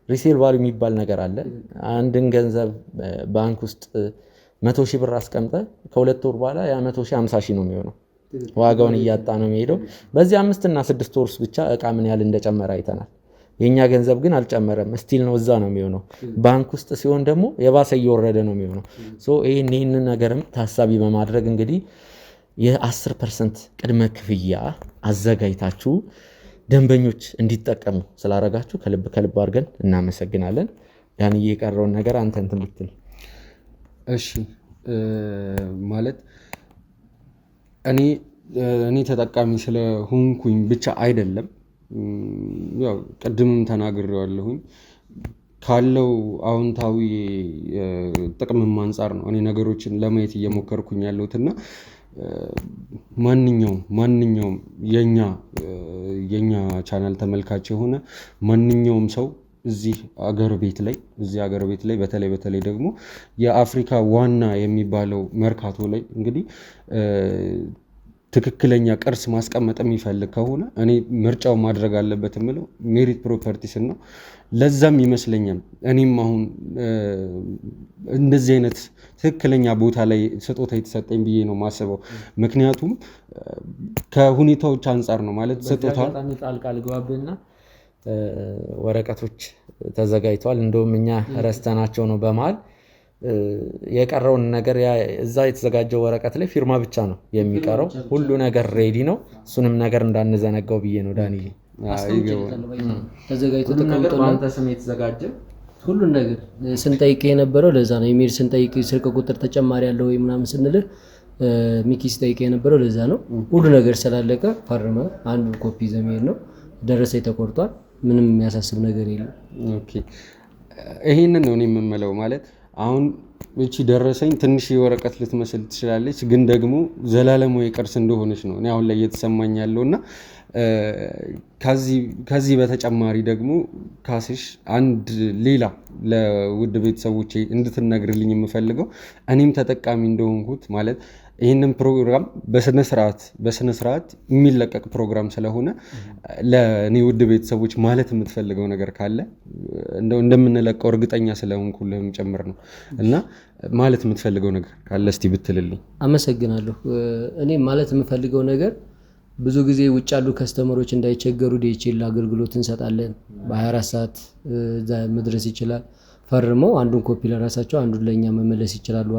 ሪሴል ቫልዩ የሚባል ነገር አለ። አንድን ገንዘብ ባንክ ውስጥ 100 ሺህ ብር አስቀምጠ ከሁለት ወር በኋላ ያ 100 ሺህ 50 ሺህ ነው የሚሆነው። ዋጋውን እያጣ ነው የሚሄደው። በዚህ 5 እና 6 ወር ብቻ እቃ ምን ያህል እንደጨመረ አይተናል። የኛ ገንዘብ ግን አልጨመረም፣ ስቲል ነው እዛ ነው የሚሆነው። ባንክ ውስጥ ሲሆን ደግሞ የባሰ እየወረደ ነው የሚሆነው። ሶ ይሄን ነገርም ታሳቢ በማድረግ እንግዲህ የ10% ቅድመ ክፍያ አዘጋጅታችሁ ደንበኞች እንዲጠቀሙ ስላረጋችሁ ከልብ አድርገን እናመሰግናለን። ዳንዬ የቀረውን ነገር አንተ እንትን ብትል። እሺ ማለት እኔ ተጠቃሚ ስለሆንኩኝ ብቻ አይደለም፣ ያው ቅድምም ተናግሬዋለሁኝ ካለው አዎንታዊ ጥቅምም አንጻር ነው እኔ ነገሮችን ለማየት እየሞከርኩኝ ያለሁትና ማንኛውም የኛ ቻናል ተመልካች የሆነ ማንኛውም ሰው እዚህ አገር ቤት ላይ በተለይ ደግሞ የአፍሪካ ዋና የሚባለው መርካቶ ላይ እንግዲህ ትክክለኛ ቅርስ ማስቀመጥ የሚፈልግ ከሆነ እኔ ምርጫው ማድረግ አለበት የምለው ሜሪት ፕሮፐርቲስ ነው። ለዛም ይመስለኛል እኔም አሁን እንደዚህ አይነት ትክክለኛ ቦታ ላይ ስጦታ የተሰጠኝ ብዬ ነው ማስበው። ምክንያቱም ከሁኔታዎች አንጻር ነው ማለት ስጦታ ጣልቃል ግባብና ወረቀቶች ተዘጋጅተዋል። እንደውም እኛ ረስተናቸው ነው በመሃል የቀረውን ነገር እዛ የተዘጋጀው ወረቀት ላይ ፊርማ ብቻ ነው የሚቀረው። ሁሉ ነገር ሬዲ ነው። እሱንም ነገር እንዳንዘነጋው ብዬ ነው ዳንዬ። ተዘጋጅቶ ተቀምጦ በአንተ ስም የተዘጋጀ ሁሉን ነገር ስንጠይቅ የነበረው ለዛ ነው። ኢሜል ስንጠይቅ ስልክ ቁጥር ተጨማሪ ያለው ወይ ምናምን ስንልህ ሚኪ ስጠይቅ የነበረው ለዛ ነው። ሁሉ ነገር ስላለቀ ፈርመ አንዱን ኮፒ ዘመሄድ ነው። ደረሰኝ ተቆርጧል። ምንም የሚያሳስብ ነገር የለም። ኦኬ ይሄንን ነው እኔ የምመለው ማለት አሁን እቺ ደረሰኝ ትንሽ የወረቀት ልትመስል ትችላለች ግን ደግሞ ዘላለማዊ ቅርስ እንደሆነች ነው እኔ አሁን ላይ እየተሰማኝ ያለውና ከዚህ በተጨማሪ ደግሞ ካስሽ አንድ ሌላ ለውድ ቤተሰቦቼ እንድትነግርልኝ የምፈልገው እኔም ተጠቃሚ እንደሆንኩት ማለት ይህንን ፕሮግራም በስነ ስርዓት የሚለቀቅ ፕሮግራም ስለሆነ ለኔ ውድ ቤተሰቦች ማለት የምትፈልገው ነገር ካለ እንደምንለቀው እርግጠኛ ስለሆንኩልህም ጭምር ነው እና ማለት የምትፈልገው ነገር ካለ እስቲ ብትልልኝ። አመሰግናለሁ። እኔ ማለት የምፈልገው ነገር ብዙ ጊዜ ውጭ ያሉ ከስተመሮች እንዳይቸገሩ ዲኤችኤል አገልግሎት እንሰጣለን። በ24 ሰዓት እዛ መድረስ ይችላል። ፈርመው አንዱን ኮፒ ለራሳቸው አንዱን ለኛ መመለስ ይችላሉ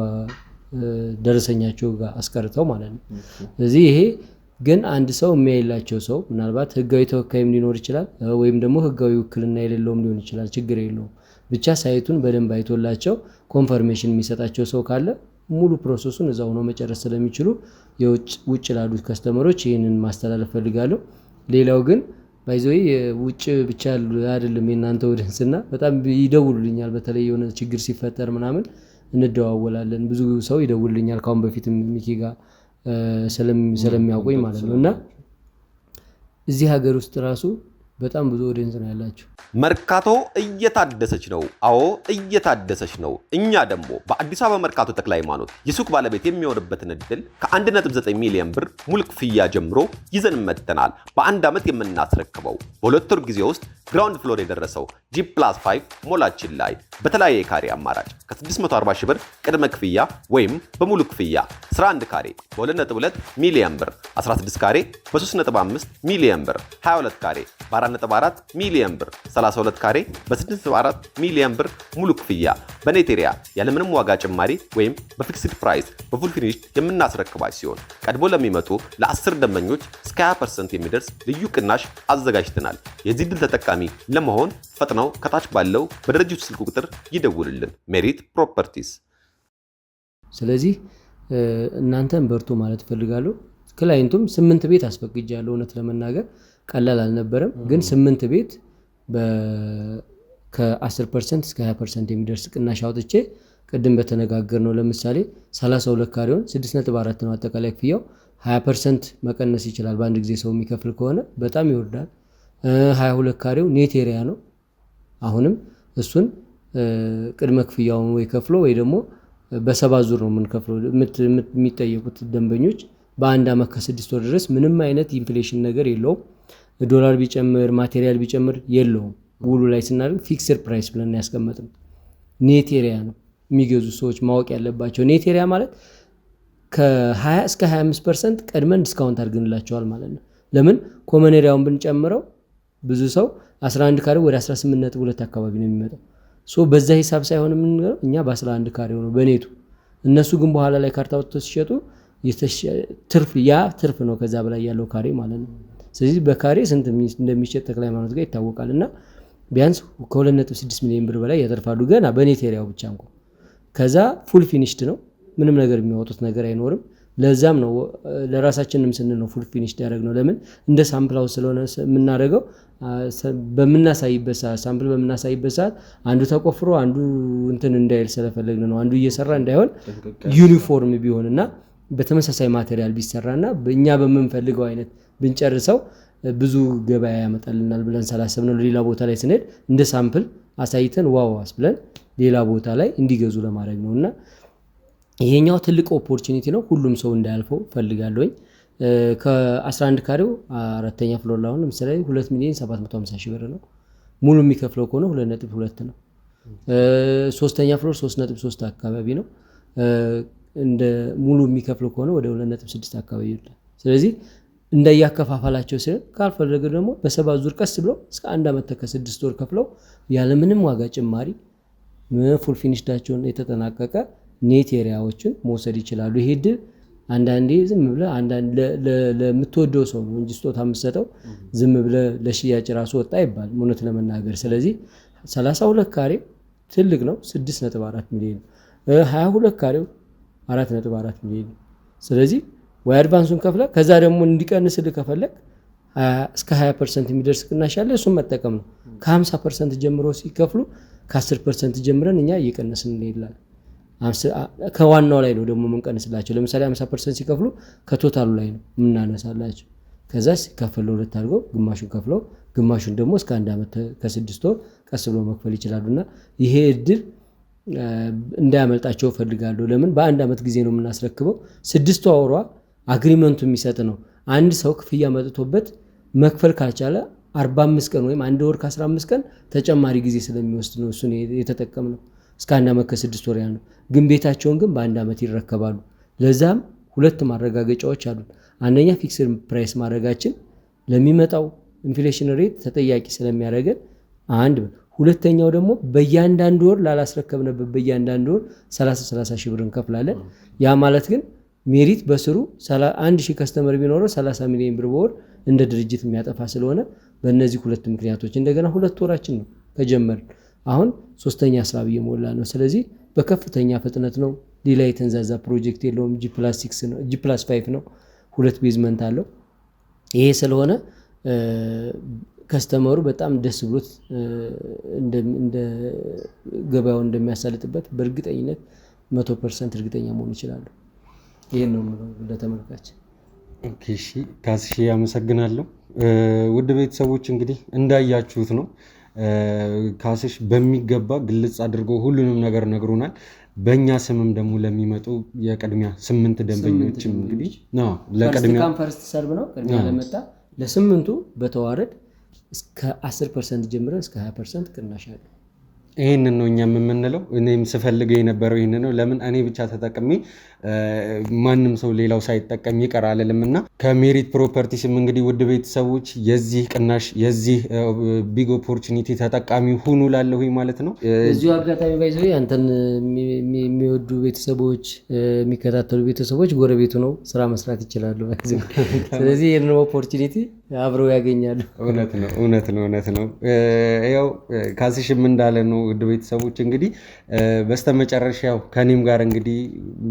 ደረሰኛቸው ጋር አስቀርተው ማለት ነው። ስለዚህ ይሄ ግን አንድ ሰው የሚያይላቸው ሰው ምናልባት ህጋዊ ተወካይም ሊኖር ይችላል ወይም ደግሞ ህጋዊ ውክልና የሌለውም ሊሆን ይችላል ችግር የለውም። ብቻ ሳይቱን በደንብ አይቶላቸው ኮንፈርሜሽን የሚሰጣቸው ሰው ካለ ሙሉ ፕሮሰሱን እዛው ነው መጨረስ ስለሚችሉ ውጭ ላሉት ከስተመሮች ይሄንን ማስተላለፍ ፈልጋለሁ። ሌላው ግን ባይዘይ ውጭ ብቻ አይደለም የናንተ ወደንስና በጣም ይደውሉልኛል በተለይ የሆነ ችግር ሲፈጠር ምናምን እንደዋወላለን ብዙ ሰው ይደውልልኛል ካሁን በፊትም ሚኪ ጋር ስለሚያውቁኝ ማለት ነው። እና እዚህ ሀገር ውስጥ ራሱ በጣም ብዙ ኦዲየንስ ነው ያላችሁ። መርካቶ እየታደሰች ነው። አዎ እየታደሰች ነው። እኛ ደግሞ በአዲስ አበባ መርካቶ ተክለ ሃይማኖት የሱቅ ባለቤት የሚሆንበትን እድል ከ1.9 ሚሊዮን ብር ሙሉ ክፍያ ጀምሮ ይዘን መጥተናል። በአንድ ዓመት የምናስረክበው በሁለት ወር ጊዜ ውስጥ ግራውንድ ፍሎር የደረሰው G+5 ሞላችን ላይ በተለያየ ካሬ አማራጭ ከ640 ሺህ ብር ቅድመ ክፍያ ወይም በሙሉ ክፍያ 11 ካሬ በ2.2 ሚሊዮን ብር፣ 16 ካሬ በ3.5 ሚሊዮን ብር፣ 22 ካሬ በ4.4 ሚሊዮን ብር፣ 32 ካሬ በ6.4 ሚሊዮን ብር ሙሉ ክፍያ በኔት ኤሪያ ያለምንም ዋጋ ጭማሪ ወይም በፊክስድ ፕራይስ በፉል ፊኒሽ የምናስረክባች ሲሆን ቀድሞ ለሚመጡ ለ10 ደንበኞች እስከ 20% የሚደርስ ልዩ ቅናሽ አዘጋጅተናል። የዚህ ድል ተጠቃሚ ለመሆን ፈጥነው ከታች ባለው በድርጅቱ ስልክ ቁጥር ይደውሉልን። ሜሪት ፕሮፐርቲስ። ስለዚህ እናንተን በርቱ ማለት ፈልጋለሁ። ክላይንቱም 8 ቤት አስፈቅጃለሁ። እውነት ለመናገር ቀላል አልነበረም ግን 8 ቤት ከ10% እስከ 20% የሚደርስ ቅናሽ አውጥቼ ቅድም በተነጋገርነው ለምሳሌ 32 ካሬውን 6.4 ነው አጠቃላይ ክፍያው 20% መቀነስ ይችላል በአንድ ጊዜ ሰው የሚከፍል ከሆነ በጣም ይወርዳል። 22 ካሬው ኔት ኤሪያ ነው። አሁንም እሱን ቅድመ ክፍያውን ወይ ከፍሎ ወይ ደግሞ በሰባት ዙር ነው የምንከፍለው። የሚጠየቁት ደንበኞች በአንድ ዓመት ከ6 ወር ድረስ ምንም አይነት ኢንፍሌሽን ነገር የለውም። ዶላር ቢጨምር ማቴሪያል ቢጨምር የለውም። ውሉ ላይ ስናደርግ ፊክስድ ፕራይስ ብለን ያስቀመጥነው ኔት ኤሪያ ነው። የሚገዙ ሰዎች ማወቅ ያለባቸው ኔት ኤሪያ ማለት ከ20 እስከ 25% ቀድመን ዲስካውንት አድርገንላቸዋል ማለት ነው። ለምን ኮመን ኤሪያውን ብንጨምረው ብዙ ሰው 11 ካሬው ወደ 18.2 አካባቢ ነው የሚመጣው። በዛ ሂሳብ ሳይሆን የምንገረው እኛ በ11 ካሬው ነው በኔቱ። እነሱ ግን በኋላ ላይ ካርታ ወጥተው ሲሸጡ ትርፍ ነው ከዛ በላይ ያለው ካሬ ማለት ነው። ስለዚህ በካሬ ስንት እንደሚሸጥ ተክለ ሃይማኖት ጋር ይታወቃል። እና ቢያንስ ከ2.6 ሚሊዮን ብር በላይ ያተርፋሉ ገና በኔት ኤሪያው ብቻ እንኳን። ከዛ ፉል ፊኒሽድ ነው ምንም ነገር የሚያወጡት ነገር አይኖርም። ለዛም ነው ለራሳችንም ስንል ነው ፉል ፊኒሽድ ያደረግነው። ለምን እንደ ሳምፕል ሃውስ ስለሆነ የምናደርገው በምናሳይበት ሰዓት አንዱ ተቆፍሮ አንዱ እንትን እንዳይል ስለፈለግን ነው። አንዱ እየሰራ እንዳይሆን ዩኒፎርም ቢሆንና በተመሳሳይ ማቴሪያል ቢሰራና በእኛ በምንፈልገው አይነት ብንጨርሰው ብዙ ገበያ ያመጣልናል ብለን ስላሰብነው ሌላ ቦታ ላይ ስንሄድ እንደ ሳምፕል አሳይተን ዋዋስ ብለን ሌላ ቦታ ላይ እንዲገዙ ለማድረግ ነውና ይሄኛው ትልቅ ኦፖርቹኒቲ ነው። ሁሉም ሰው እንዳያልፈው ፈልጋለሁኝ። ከ11 ካሬው አራተኛ ፍሎር ላይ ለምሳሌ 2,750,000 ብር ነው። ሙሉ የሚከፍለው ከሆነ 2.2 ነው። ሶስተኛ ፍሎር 3.3 አካባቢ ነው። እንደ ሙሉ የሚከፍለው ከሆነ ወደ 2.6 አካባቢ ይላል። ስለዚህ እንደያከፋፋላቸው ሲሆን ካልፈለገ ደግሞ በሰባት ዙር ቀስ ብሎ እስከ 1 ዓመት ከ6 ወር ከፍለው ያለ ምንም ዋጋ ጭማሪ ፉል ፊኒሽዳቸውን የተጠናቀቀ ኔት ኤሪያዎችን መውሰድ ይችላሉ። ይሄ ድል አንዳንዴ ዝም ብለ ለምትወደው ሰው ነው እንጂ ስጦታ የምትሰጠው ዝም ብለ ለሽያጭ ራሱ ወጣ ይባል እውነት ለመናገር። ስለዚህ 32 ካሬ ትልቅ ነው 6.4 ሚሊዮን፣ 22 ካሬው 4.4 ሚሊዮን። ስለዚህ ወይ አድቫንሱን ከፍለ ከዛ ደግሞ እንዲቀንስልህ ከፈለክ እስከ 20% የሚደርስ ቅናሽ አለ። እሱን መጠቀም ነው። ከ50% ጀምሮ ሲከፍሉ ከ10% ጀምረን እኛ እየቀነስን እንሄዳለን። ከዋናው ላይ ነው ደግሞ የምንቀንስላቸው። ለምሳሌ 50% ሲከፍሉ ከቶታሉ ላይ ነው የምናነሳላቸው። ከዛ ሲከፈል ለሁለት አድርገው ግማሹን ከፍለው ግማሹን ደግሞ እስከ 1 ዓመት ከ6 ወር ቀስ ብሎ መክፈል ይችላሉና ይሄ እድል እንዳያመልጣቸው ፈልጋለሁ። ለምን በ1 ዓመት ጊዜ ነው የምናስረክበው። 6 ወሯ አግሪመንቱ የሚሰጥ ነው። አንድ ሰው ክፍያ መጥቶበት መክፈል ካልቻለ 45 ቀን ወይም 1 ወር ከ15 ቀን ተጨማሪ ጊዜ ስለሚወስድ ነው እሱን የተጠቀምነው። እስከ 1 ዓመት ከ6 ወር ያለው ግን ቤታቸውን ግን በ1 ዓመት ይረከባሉ። ለዛም 2 ማረጋገጫዎች አሉ። አንደኛ ፊክስድ ፕራይስ ማድረጋችን ለሚመጣው ኢንፍሌሽን ሬት ተጠያቂ ስለሚያደርገን አንድ። ሁለተኛው ደግሞ በእያንዳንዱ ወር ላላስረከብነበት በእያንዳንዱ ወር 30 ሺህ ብር እንከፍላለን። ያ ማለት ግን ሜሪት በስሩ 1000 ከስተመር ቢኖረው 30 ሚሊዮን ብር በወር እንደ ድርጅት የሚያጠፋ ስለሆነ በእነዚህ 2 ምክንያቶች እንደገና 2 ወራችን ነው ከጀመርን አሁን 3ኛ ስራ እየሞላ ነው። ስለዚህ በከፍተኛ ፍጥነት ነው። ሌላ የተንዛዛ ፕሮጀክት የለውም። G+6 ነው፣ G+5 ነው። 2 ቤዝመንት አለው። ይሄ ስለሆነ ከስተመሩ በጣም ደስ ብሎት እንደ ገበያውን እንደሚያሳልጥበት በእርግጠኝነት 100% እርግጠኛ መሆን ይችላል። ይሄን ነው ለተመልካች። ኦኬ እሺ ካስሽ አመሰግናለሁ። ውድ ቤተሰቦች እንግዲህ እንዳያችሁት ነው ካስሽ በሚገባ ግልጽ አድርጎ ሁሉንም ነገር ነግሮናል። በእኛ ስምም ደግሞ ለሚመጡ የቅድሚያ 8 ደንበኞችም እንግዲህ ለቅድሚያ ፈርስት ሰርቭ ነው ቅድሚያ ለመጣ ለ8ቱ በተዋረድ እስከ 10% ጀምረን እስከ 20% ቅናሽ አለ። ይሄንን ነው እኛም የምንለው። እኔም ስፈልገው የነበረው ይሄን ነው። ለምን እኔ ብቻ ተጠቅሜ ማንም ሰው ሌላው ሳይጠቀም ይቀራል ለምና ከሜሪት ፕሮፐርቲስም እንግዲህ ውድ ቤተሰቦች የዚህ ቅናሽ የዚህ ቢግ ኦፖርቹኒቲ ተጠቃሚ ሁኑ ላለሁ ማለት ነው። እዚሁ አጋጣሚ ባይዘው አንተን የሚወዱ ቤተሰቦች የሚከታተሉ ቤተሰቦች ጎረቤቱ ነው ስራ መስራት ይችላሉ። ስለዚህ ይሄን ኦፖርቹኒቲ አብረው ያገኛሉ። እውነት ነው። ያው ካስሽም እንዳለ ነው ውድ ቤተሰቦች እንግዲህ በስተመጨረሻው ከኔም ጋር እንግዲህ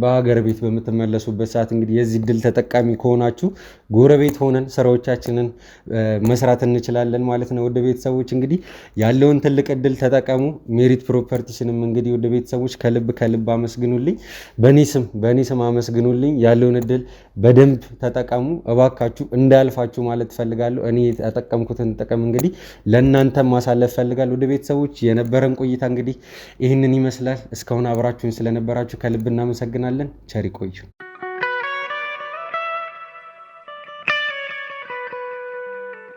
በሀገር ቤት በምትመለሱበት ሰዓት እንግዲህ የዚህ ድል ተጠቃሚ ከሆናችሁ ጎረቤት ሆነን ስራዎቻችንን መስራት እንችላለን ማለት ነው። ውድ ቤተሰቦች እንግዲህ ያለውን ትልቅ እድል ተጠቀሙ። ሜሪት ፕሮፐርቲስንም እንግዲህ ውድ ቤተሰቦች ከልብ አመስግኑልኝ። በኔ ስም አመስግኑልኝ። ያለውን እድል በደንብ ተጠቀሙ እባካችሁ፣ እንዳያልፋችሁ ማለት ፈልጋለሁ። እኔ ተጠቀምኩትን ጥቅም እንግዲህ ለእናንተም ማሳለፍ ፈልጋለሁ። ውድ ቤተሰቦች የነበረን ቆይታ እንግዲህ ይህንን ይመስላል። እስካሁን አብራችሁን ስለነበራችሁ ከልብ እናመሰግናለን። ቸር ይቆዩ።